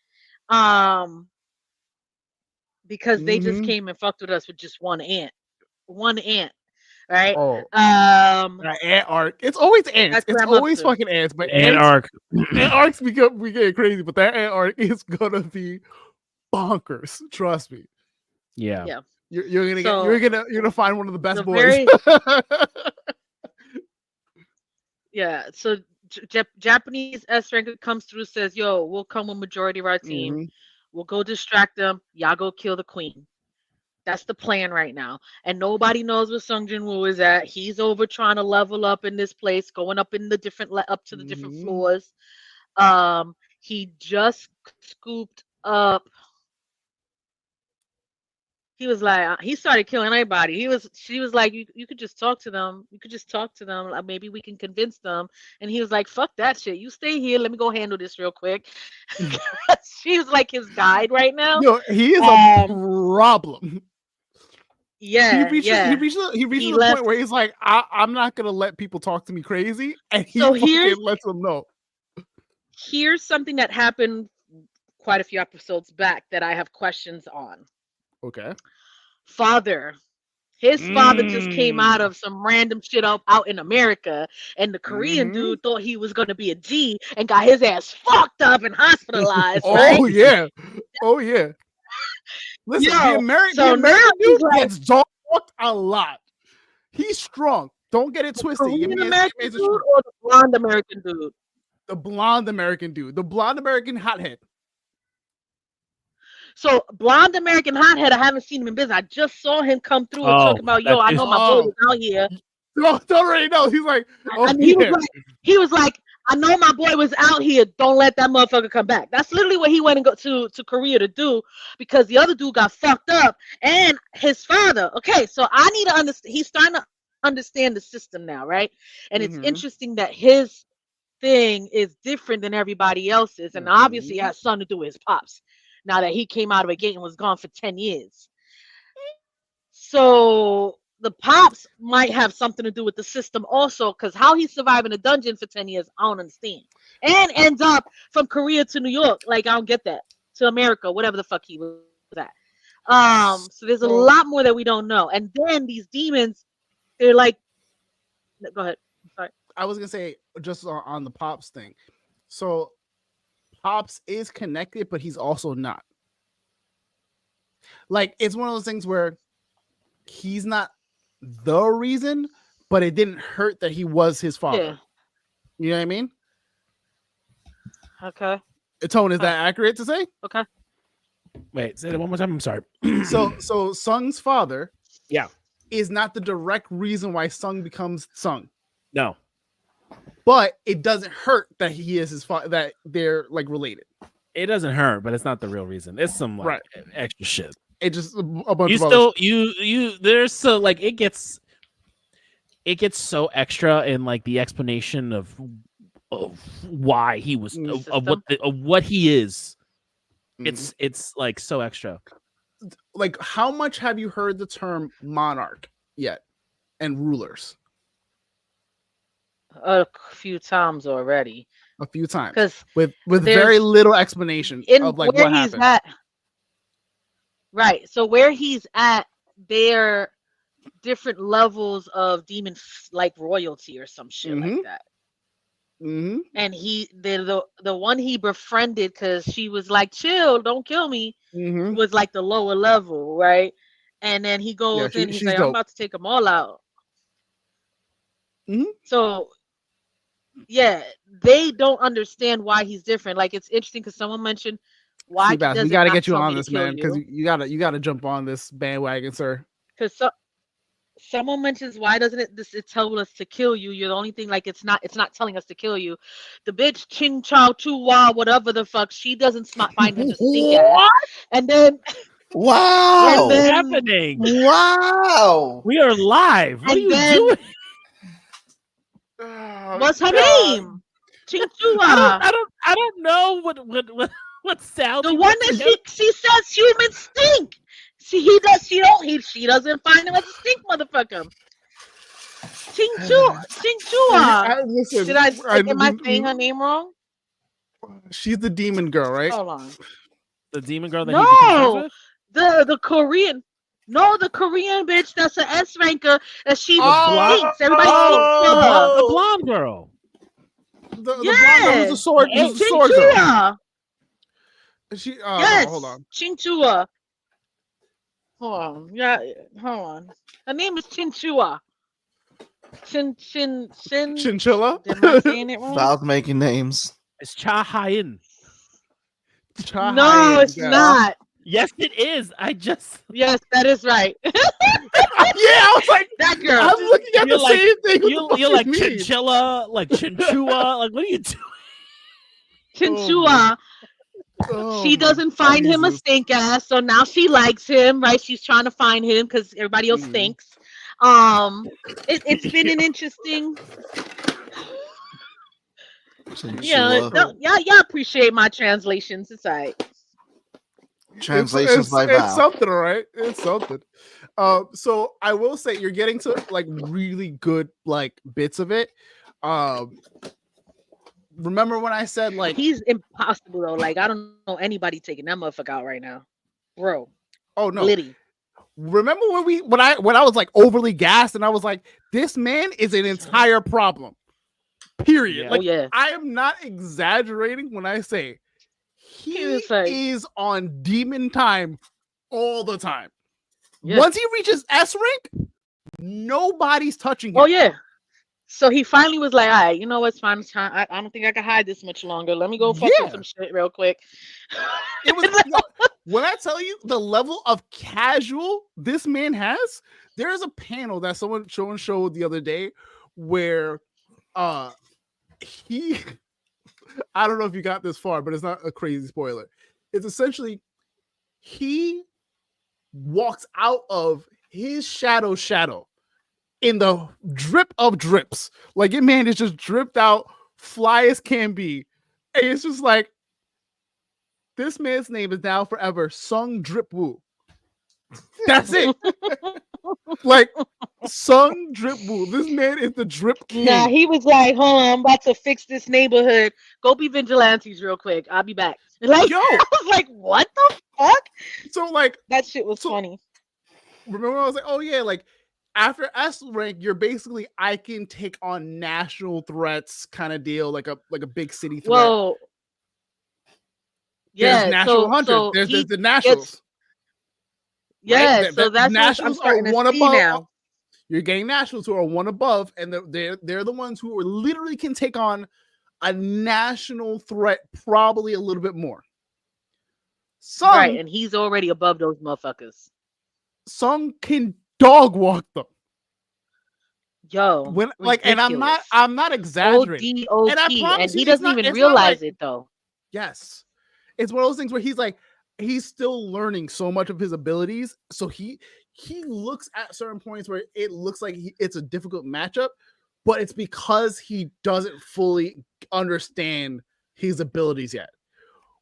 Because they just came and fucked with us with just one ant. Right? Ant arc. It's always ants. It's always fucking ants. But ant arc. Ant arcs we get crazy, but that ant arc is gonna be bonkers. Trust me. Yeah. You're gonna find one of the best boys. Yeah. So Japanese S rank comes through, says, "Yo, we'll come with majority of our team. We'll go distract them. Y'all go kill the queen." That's the plan right now. And nobody knows where Sung Jin-woo is at. He's over trying to level up in this place, going up in the different up to the different floors. He just scooped up. He was like, he started killing everybody. She was like, you could just talk to them. You could just talk to them. Maybe we can convince them. And he was like, fuck that shit. You stay here. Let me go handle this real quick. She was like his guide right now. Yo, he is a problem. Yeah, he reached the point where he's like, I'm not gonna let people talk to me crazy, and he fucking lets them know. Here's something that happened quite a few episodes back that I have questions on. Okay. His father just came out of some random shit out in America, and the Korean dude thought he was gonna be a G and got his ass fucked up and hospitalized. Oh yeah. Listen, the American dude gets dogged a lot. He's strong. Don't get it twisted. The American dude or the blonde American dude? The blonde American dude. The blonde American hothead. So blonde American hothead, I haven't seen him in business. I just saw him come through and talk about, yo, I know my boy was out here. Don't already know. He's like, he was like, I know my boy was out here. Don't let that motherfucker come back. That's literally what he went and go to Korea to do, because the other dude got fucked up, and his father. Okay, so I need to understand. He's starting to understand the system now, right? And it's interesting that his thing is different than everybody else's, and obviously it has something to do with his pops. Now that he came out of a gate and was gone for 10 years. So the pops might have something to do with the system also, because how he survived in a dungeon for 10 years, I don't understand. And ends up from Korea to New York. Like, I don't get that. To America, whatever the fuck he was at. So there's a lot more that we don't know. And then these demons, they're like, go ahead. I'm sorry. I was going to say, just on the pops thing. So Pops is connected, but he's also not. Like, it's one of those things where he's not the reason, but it didn't hurt that he was his father. Yeah. You know what I mean? Okay. Tone, is that accurate to say? Okay. Wait, say that one more time. I'm sorry. So Sung's father, is not the direct reason why Sung becomes Sung. No. But it doesn't hurt that he is his father, that they're like related. It doesn't hurt, but it's not the real reason. It's some extra shit. It just a bunch of still there's so like it gets so extra in like the explanation of of why he was Mm. of what he is. Mhm. It's like so extra. Like, how much have you heard the term monarch yet, and rulers? A few times already. A few times, Because with there's- very little explanation in of like where what he's happened. at. Right. So where he's at, they're different levels of demon like royalty or some shit Mhm. like that. Mm-hmm. And the one he befriended because she was like, chill, don't kill me, Mm-hmm. was like the lower level, right? And then he goes Yeah, in, he's she's like, I'm dope. about to take them all out. Mhm. So yeah, they don't understand why he's different. Like, it's interesting because someone mentioned, why Seabass, does we it gotta not get you tell on me to this, kill man, because you? you gotta jump on this bandwagon, sir. Because someone mentions, why doesn't it tell us to kill you? You're the only thing, like, it's not telling us to kill you. The bitch Ching Chow Chua, whatever the fuck, she doesn't find him to stink ass. And then Wow. And then- happening? Wow. We are live. What are And you then- doing? What's her name? Ching Chua. I don't know what sound. The he one puts that together. she says humans stink. See, she doesn't find him as a stink motherfucker. Ching Chua. Listen, Am I saying her name wrong? She's the demon girl, right? Hold on. The demon girl that No. he becomes friends with? The Korean. No, the Korean bitch that's an S ranker that she Oh, stinks. Everybody oh, stinks to her. The blonde girl. The blonde girl who's a sword, Hey, who's a sword girl. Ching-Chua. She, Yes. hold on. Ching-Chua. Hold on. Yeah, hold on. Her name is Chinchua. Chinchilla. Am I saying it wrong? Val's making names. It's Cha Hyen. No, it's not. Yes, it is. I just Yes, that is right. Yeah, I was like, That girl. I'm looking at You're the like- same thing. What the you're fuck like you mean? chinchilla, like chinchua. Like, what are you doing? Chinchua. Oh, She my doesn't find him a Jesus. stink ass, so now she likes him, right? She's trying to find him because everybody else Mhm. stinks. It's been an interesting. Yeah, y'all appreciate my translations. It's all right. Translations by It's Val. something, all right? It's something. So I will say you're getting to like really good like bits of it. Remember when I said like He's impossible though. Like, I don't know anybody taking that motherfucker out right now, bro. oh no. Liddy. Remember when I was like overly gassed and I was like, this man is an entire problem. Period. Yeah. Like, Oh yeah. I am not exaggerating when I say he was like- is on demon time all the time. Yeah. Once he reaches S rank, nobody's touching him. Oh yeah. So he finally was like, all right, you know what's fine. It's time. I don't think I can hide this much longer. Let me go fuck Yeah. with some shit real quick. It was when I tell you the level of casual this man has, there is a panel that someone showed the other day where he I don't know if you got this far, but it's not a crazy spoiler. It's essentially he walks out of his shadow in the drip of drips. Like, your man is just dripped out, fly as can be. And it's just like, this man's name is now forever Sung Drip Woo. That's it. Like, Sung Drip Woo. This man is the drip king. Nah, he was like, hold on, I'm about to fix this neighborhood. Go be vigilantes real quick. I'll be back. Like, Yo. I was like, what the fuck? So, like, That shit was So- funny. remember I was like, oh yeah, like after S rank, you're basically I can take on national threats kind of deal, like a big city threat. Whoa. There's Yeah, national hunters. so there's he the nationals. yeah, right? so that's what I'm nationals starting are to one see above. now. You're getting nationals who are one above, and they're the ones who are literally can take on a national threat, probably a little bit more. Some Right, and he's already above those motherfuckers. some can dog walk them. Yo, When like, and I'm not ridiculous. exaggerating. ODOT, And I and promise he you, doesn't it's even not realize like- it though. Yes. It's one of those things where he's still learning so much of his abilities. So he looks at certain points where it looks like it's a difficult matchup, but it's because he doesn't fully understand his abilities yet.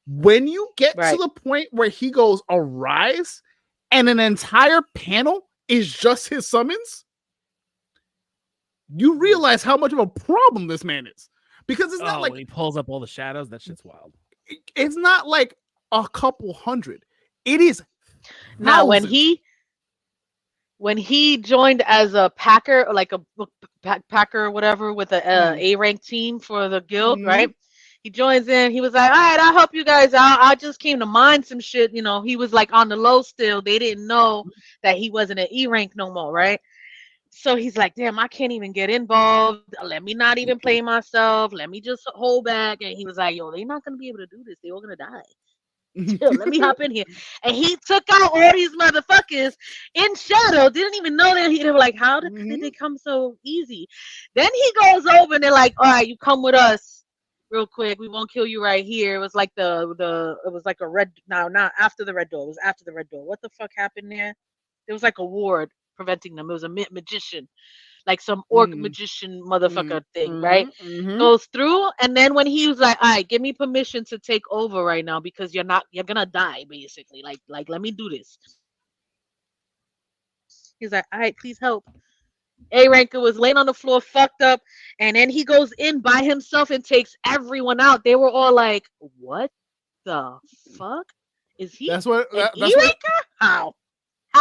When you get to Right. the point where he goes arise and an entire panel is just his summons, you realize how much of a problem this man is. Because it's not like when he pulls up all the shadows, that shit's wild. it's not like a couple hundred. It is Now thousands. when he joined as a packer, or like a packer or whatever, with a A rank team for the guild, right? He joins in. He was like, "All right, I'll help you guys out. I just came to mine some shit." You know, he was like on the low still. They didn't know that he wasn't an E rank no more, right? So he's like, "Damn, I can't even get involved. Let me not even play myself. Let me just hold back." And he was like, "Yo, they're not gonna be able to do this. They're all gonna die. Chill, let me hop in here." And he took out all these motherfuckers in shadow. Didn't even know that they were like, how did they come so easy? Then he goes over and they're like, "All right, you come with us real quick. We won't kill you right here." It was like it was like a red, no, not after the red door. It was after the red door. What the fuck happened there? There was like a ward preventing them. It was a magician, like some orc magician motherfucker thing, right? Goes through, and then when he was like, "All right, give me permission to take over right now because you're gonna die, basically. Like let me do this." He's like, "All right, please help." A ranker was laying on the floor, fucked up, and then he goes in by himself and takes everyone out. They were all like, "What the fuck? Is he That's what an that's E what ranker? How?"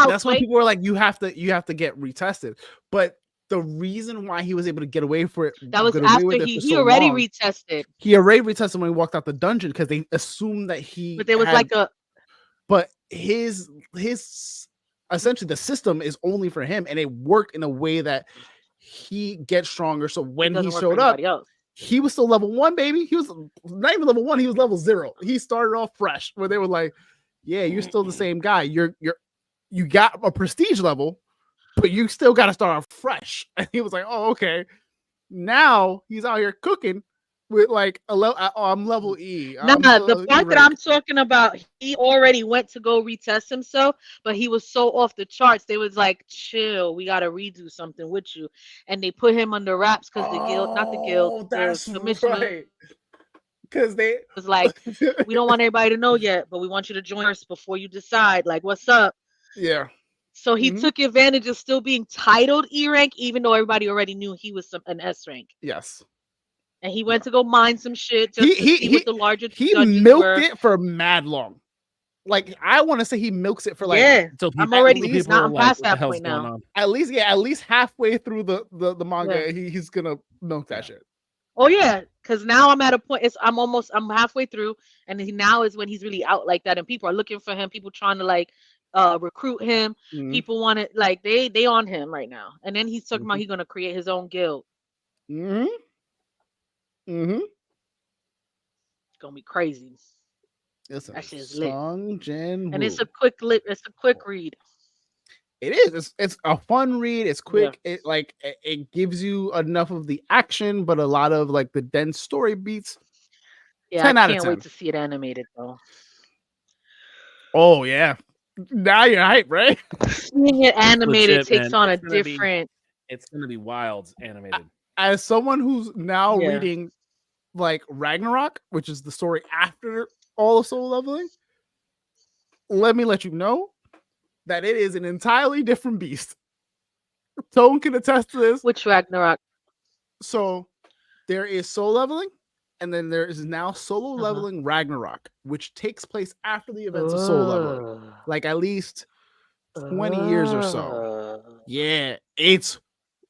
that's when people were like, you have to get retested. But the reason why he was able to get away for it, That was get away after with it for he so already long, retested. he already retested when he walked out the dungeon because they assumed that he But there was had, like a but his essentially the system is only for him, and it worked in a way that he gets stronger. So it when he doesn't work for showed up, anybody else. he was still level 1, baby. He was not even level 1, he was level 0. He started off fresh, where they were like, "Yeah, you're still the same guy. You got a prestige level, but you still got to start off fresh." And he was like, "Oh, okay." Now he's out here cooking with like a level. Oh, I'm level E. Nah, I'm the E part that rank. I'm talking about, he already went to go retest himself, but he was so off the charts. They was like, "Chill, we gotta redo something with you," and they put him under wraps because the guild, not the guild, Oh, the that's commissioner right. Because they was like, "We don't want everybody to know yet, but we want you to join us before you decide. Like, what's up?" yeah. So he took advantage of still being titled E rank, even though everybody already knew he was an S rank. Yes. And he went to go mine some shit just to see what the larger he dungeons milked were. it for mad long. Like I want to say he milks it for like Yeah, So I'm people, already people not. are I'm like, past "What the that hell's point going now. on?" at least halfway through the manga, Yeah. he's gonna milk that shit. Oh yeah, because now I'm at a point. I'm halfway through, and now is when he's really out like that, and people are looking for him. People trying to like recruit him. People want to like they on him right now. And then he's talking about he's gonna create his own guild. Mm-hmm. It's gonna be crazy. Listen, That shit is lit, Sung Jin and Woo. it's a quick lit. It's a quick read. It is. It's a fun read. It's quick. Yeah. It gives you enough of the action, but a lot of like the dense story beats. Yeah, 10 I out of can't 10. wait to see it animated though. Oh yeah. Now you're hype, right? Seeing it animated Legit, takes man. on It's a gonna be- different. It's gonna be wild animated. As someone who's now Yeah. reading like Ragnarok, which is the story after all of Soul Leveling, let me let you know that it is an entirely different beast. Tone can attest to this. Which Ragnarok? So there is Soul Leveling, and then there is now Solo Leveling Ragnarok, which takes place after the events of Soul Leveling, like at least 20 years or so. Yeah, it's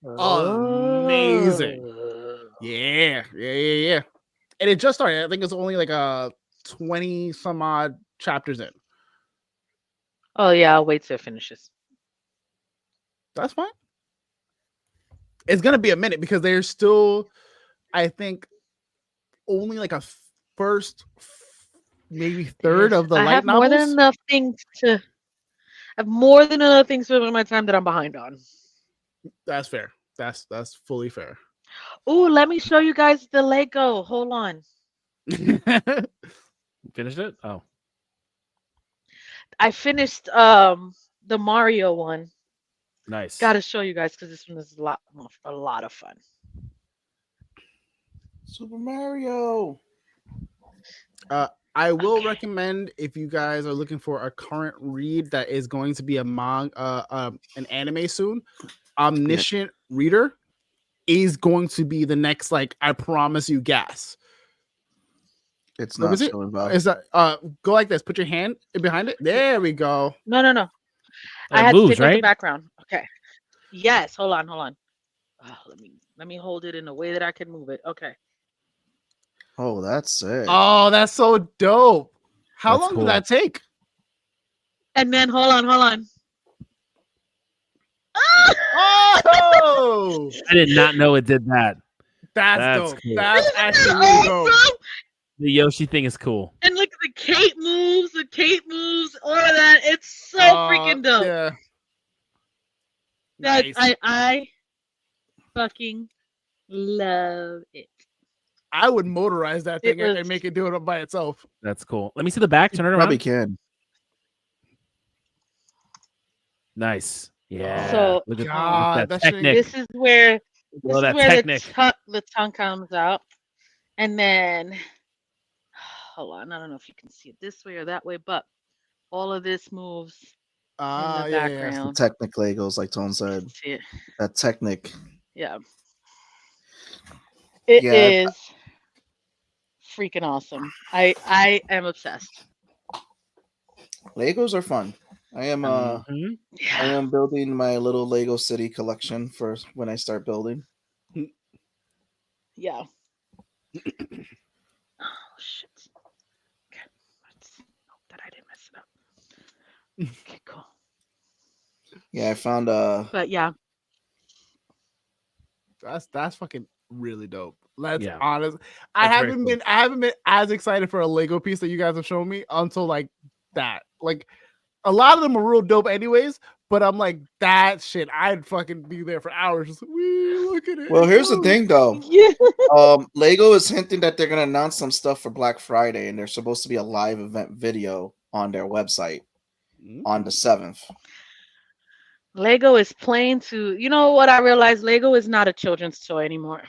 amazing. Yeah. And it just started. I think it's only like 20 some odd chapters in. Oh yeah, I'll wait till it finishes. That's fine. It's gonna be a minute because there's still, I think, only like a first, maybe third of the I light have more novels. than enough things to. I have more than enough things for my time that I'm behind on. That's fair. That's fully fair. Oh, let me show you guys the Lego. Hold on. Finished it? Oh, I finished the Mario one. nice. Got to show you guys because this one is a lot of fun. Super Mario. I will Okay. recommend if you guys are looking for a current read that is going to be an anime soon. Omniscient Reader is going to be the next, like, I promise you, gas. It's What not was it? showing Val. Is that go like this? Put your hand behind it. There we go. No. I It had moves, to take off the right? background. Okay. Yes. Hold on. Oh, let me hold it in a way that I can move it. Okay. Oh, that's sick. Oh, that's so dope. How That's long cool. did that take? And then hold on. Oh, I did not know it did that. that's That's dope. cool. That's Isn't that actually really dope. awesome? The Yoshi thing is cool. And look at the cape moves, all of that. It's so freaking dope. Yeah. That Nice. I fucking love it. I would motorize that It thing and was- make it do it by itself. That's cool. Let me see the back. Turn it around. Probably can. Nice. Yeah. So- look at God, that that shit- technique. This is where Well, that the technique. the tongue comes out, and then hold on. I don't know if you can see it this way or that way, but all of this moves in the Yeah. background. Technic Legos, like Tone said. See it? That Technic. Yeah. It is Yeah. freaking awesome. I am obsessed. Legos are fun. I am Mhm. I am building my little Lego City collection for when I start building. Yeah. Oh shit. Okay. Let's hope that I didn't mess it up. Okay, cool. Yeah, I found But yeah, That's fucking really dope. Let's Yeah. honest. I That's very haven't been as excited for a Lego piece that you guys have shown me until like that. Like a lot of them are real dope anyways, but I'm like that shit. I'd fucking be there for hours. Just wee, look at it. well, it's here's the so-" thing though. yeah. Lego is hinting that they're gonna announce some stuff for Black Friday, and there's supposed to be a live event video on their website on the 7th. Lego is playing to. You know what I realized? Lego is not a children's toy anymore.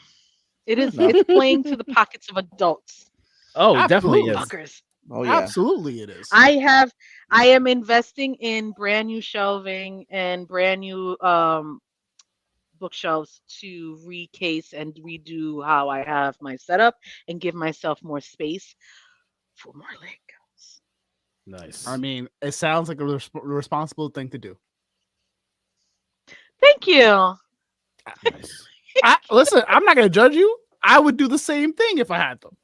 It is. No. It's playing to the pockets of adults. Oh, it definitely Absolutely. is. Fuckers. Oh yeah. Absolutely, it is. I am investing in brand new shelving and brand new bookshelves to recase and redo how I have my setup and give myself more space for more Legos. Nice. I mean, it sounds like a responsible thing to do. Thank you. nice. Listen, I'm not gonna judge you. I would do the same thing if I had them.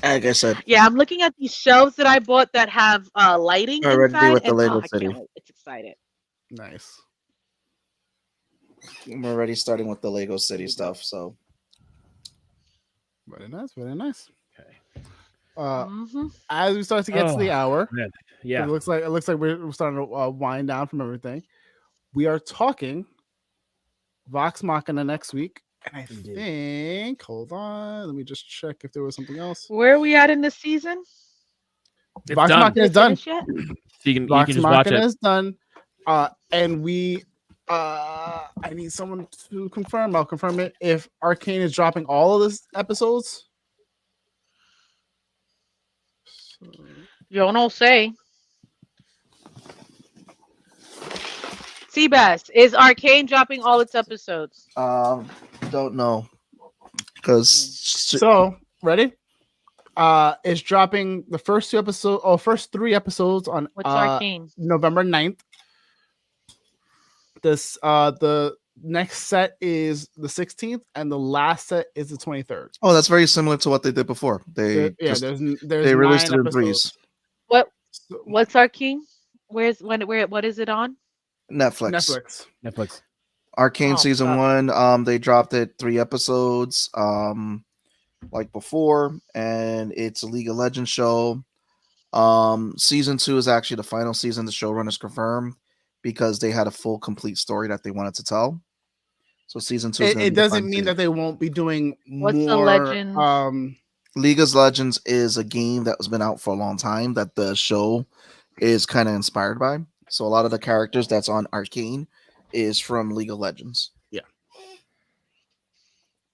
Like I said, Yeah, I'm looking at these shelves that I bought that have lighting Already inside, with the and Lego I City. can't wait. It's excited. Nice. I'm already starting with the Lego City stuff. So Very nice. Very nice. Okay. Mm-hmm. As we start to get to the hour, Man. Yeah. it looks like we're starting to wind down from everything. We are talking Vox Machina next week, and I Indeed. think. Hold on, let me just check if there was something else. Where are we at in this season? It's Vox done. Machina Did is it done. finish yet? So you can Vox just watch Machina it. is done. And we I need someone to confirm. I'll confirm it if Arcane is dropping all of this episodes. Yo no say. Seabass, is Arcane dropping all its episodes? don't know because So ready? It's dropping the first first 3 episodes on What's Arcane? November 9th. This the next set is the 16th, and the last set is the 23rd. oh, that's very similar to what they did before. They There's they released 9 it in threes. So- What's Arcane? What is it on? Netflix. Netflix. Arcane Oh, season fuck. 1. They dropped it 3 episodes. Like before, and it's a League of Legends show. Season 2 is actually the final season. The showrunners confirmed because they had a full, complete story that they wanted to tell. So season 2 is it doesn't mean that they won't be doing What's the more. Legends? League of Legends is a game that has been out for a long time that the show is kind of inspired by. So a lot of the characters that's on Arcane is from League of Legends.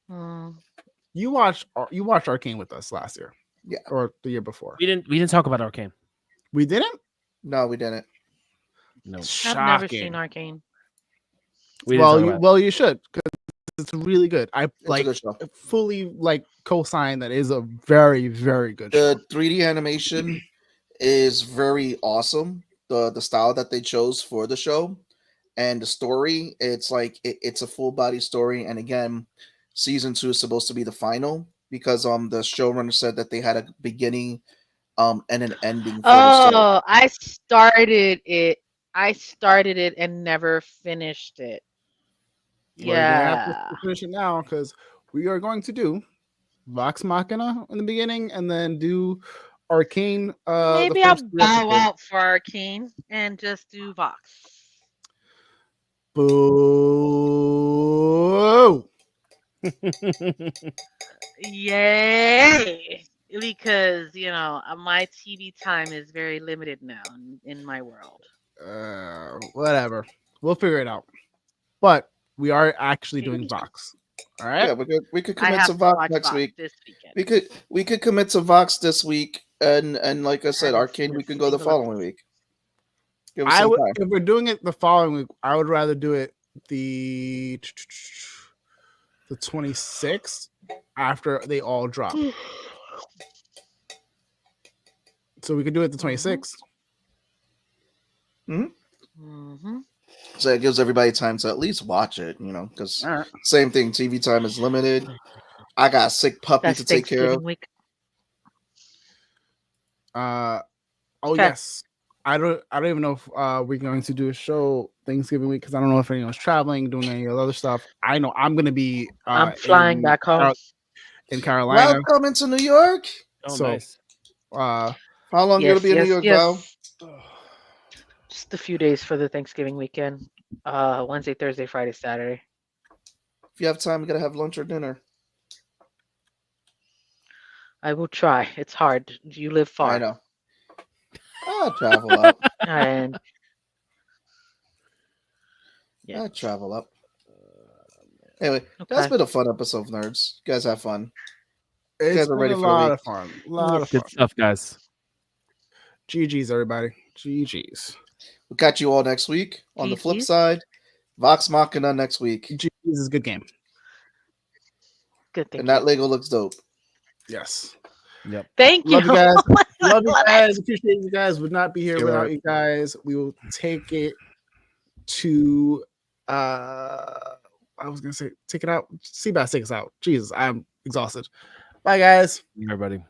Hmm. You watched Arcane with us last year. Yeah. Or the year before. We didn't talk about Arcane. We didn't? No, we didn't. No. Shocking. I've never seen Arcane. We didn't talk Well, about it. you should, because it's really good. I It's a like good show. fully like co-sign that is a very, very good show. The 3D animation is very awesome. The style that they chose for the show and the story, it's like it's a full body story. And again, season 2 is supposed to be the final because the showrunner said that they had a beginning and an ending for the story. Oh, I started it and never finished it. Well, you're gonna have Yeah. to finish it now because we are going to do Vox Machina in the beginning and then do Arcane. Maybe I'll bow out for Arcane and just do Vox. Boo! Yay! Because my TV time is very limited now in my world. Whatever. We'll figure it out. But we are actually doing Vox. All right. Yeah, we could I commit have to to Vox watch next Vox week. this weekend. We could commit to Vox this week, and like I said, haven't Arcane seen we a can go the single following week. Give us some time. If we're doing it the following week, I would rather do it the 26th after they all drop. So we could do it the 26th. Mm-hmm. So it gives everybody time to at least watch it, because All right. same thing, TV time is limited. I got a sick puppy That's to take care of. Thanksgiving week. Oh Okay. yes. I don't even know if we're going to do a show Thanksgiving week because I don't know if anyone's traveling, doing any other stuff. I know I'm gonna be I'm flying back home. in Carolina. Welcome to New York. Oh, So, nice. How long you gonna be in New York, Val? Just a few days for the Thanksgiving weekend. Wednesday, Thursday, Friday, Saturday. If you have time, we gotta have lunch or dinner. I will try. It's hard. You live far. I know. I'll travel up. And yeah. I'll travel up. Anyway, that's Okay. been a fun episode of Nerds. You guys have fun. It's guys are been ready a for a lot week. of fun. Lot of fun. Good stuff, guys. GG's, everybody. GG's. We'll catch you all next week. On the flip GGs. side, Vox Machina next week. GG's is a good game. Good thing. And that Lego looks dope. Yes. Yep. Thank you. Love you guys. Love you Love it. guys. Appreciate you guys. Would not be here Sure. without you guys. We will take it to I was gonna say take it out. Seabass, take us out. Jesus, I'm exhausted. Bye guys. Everybody.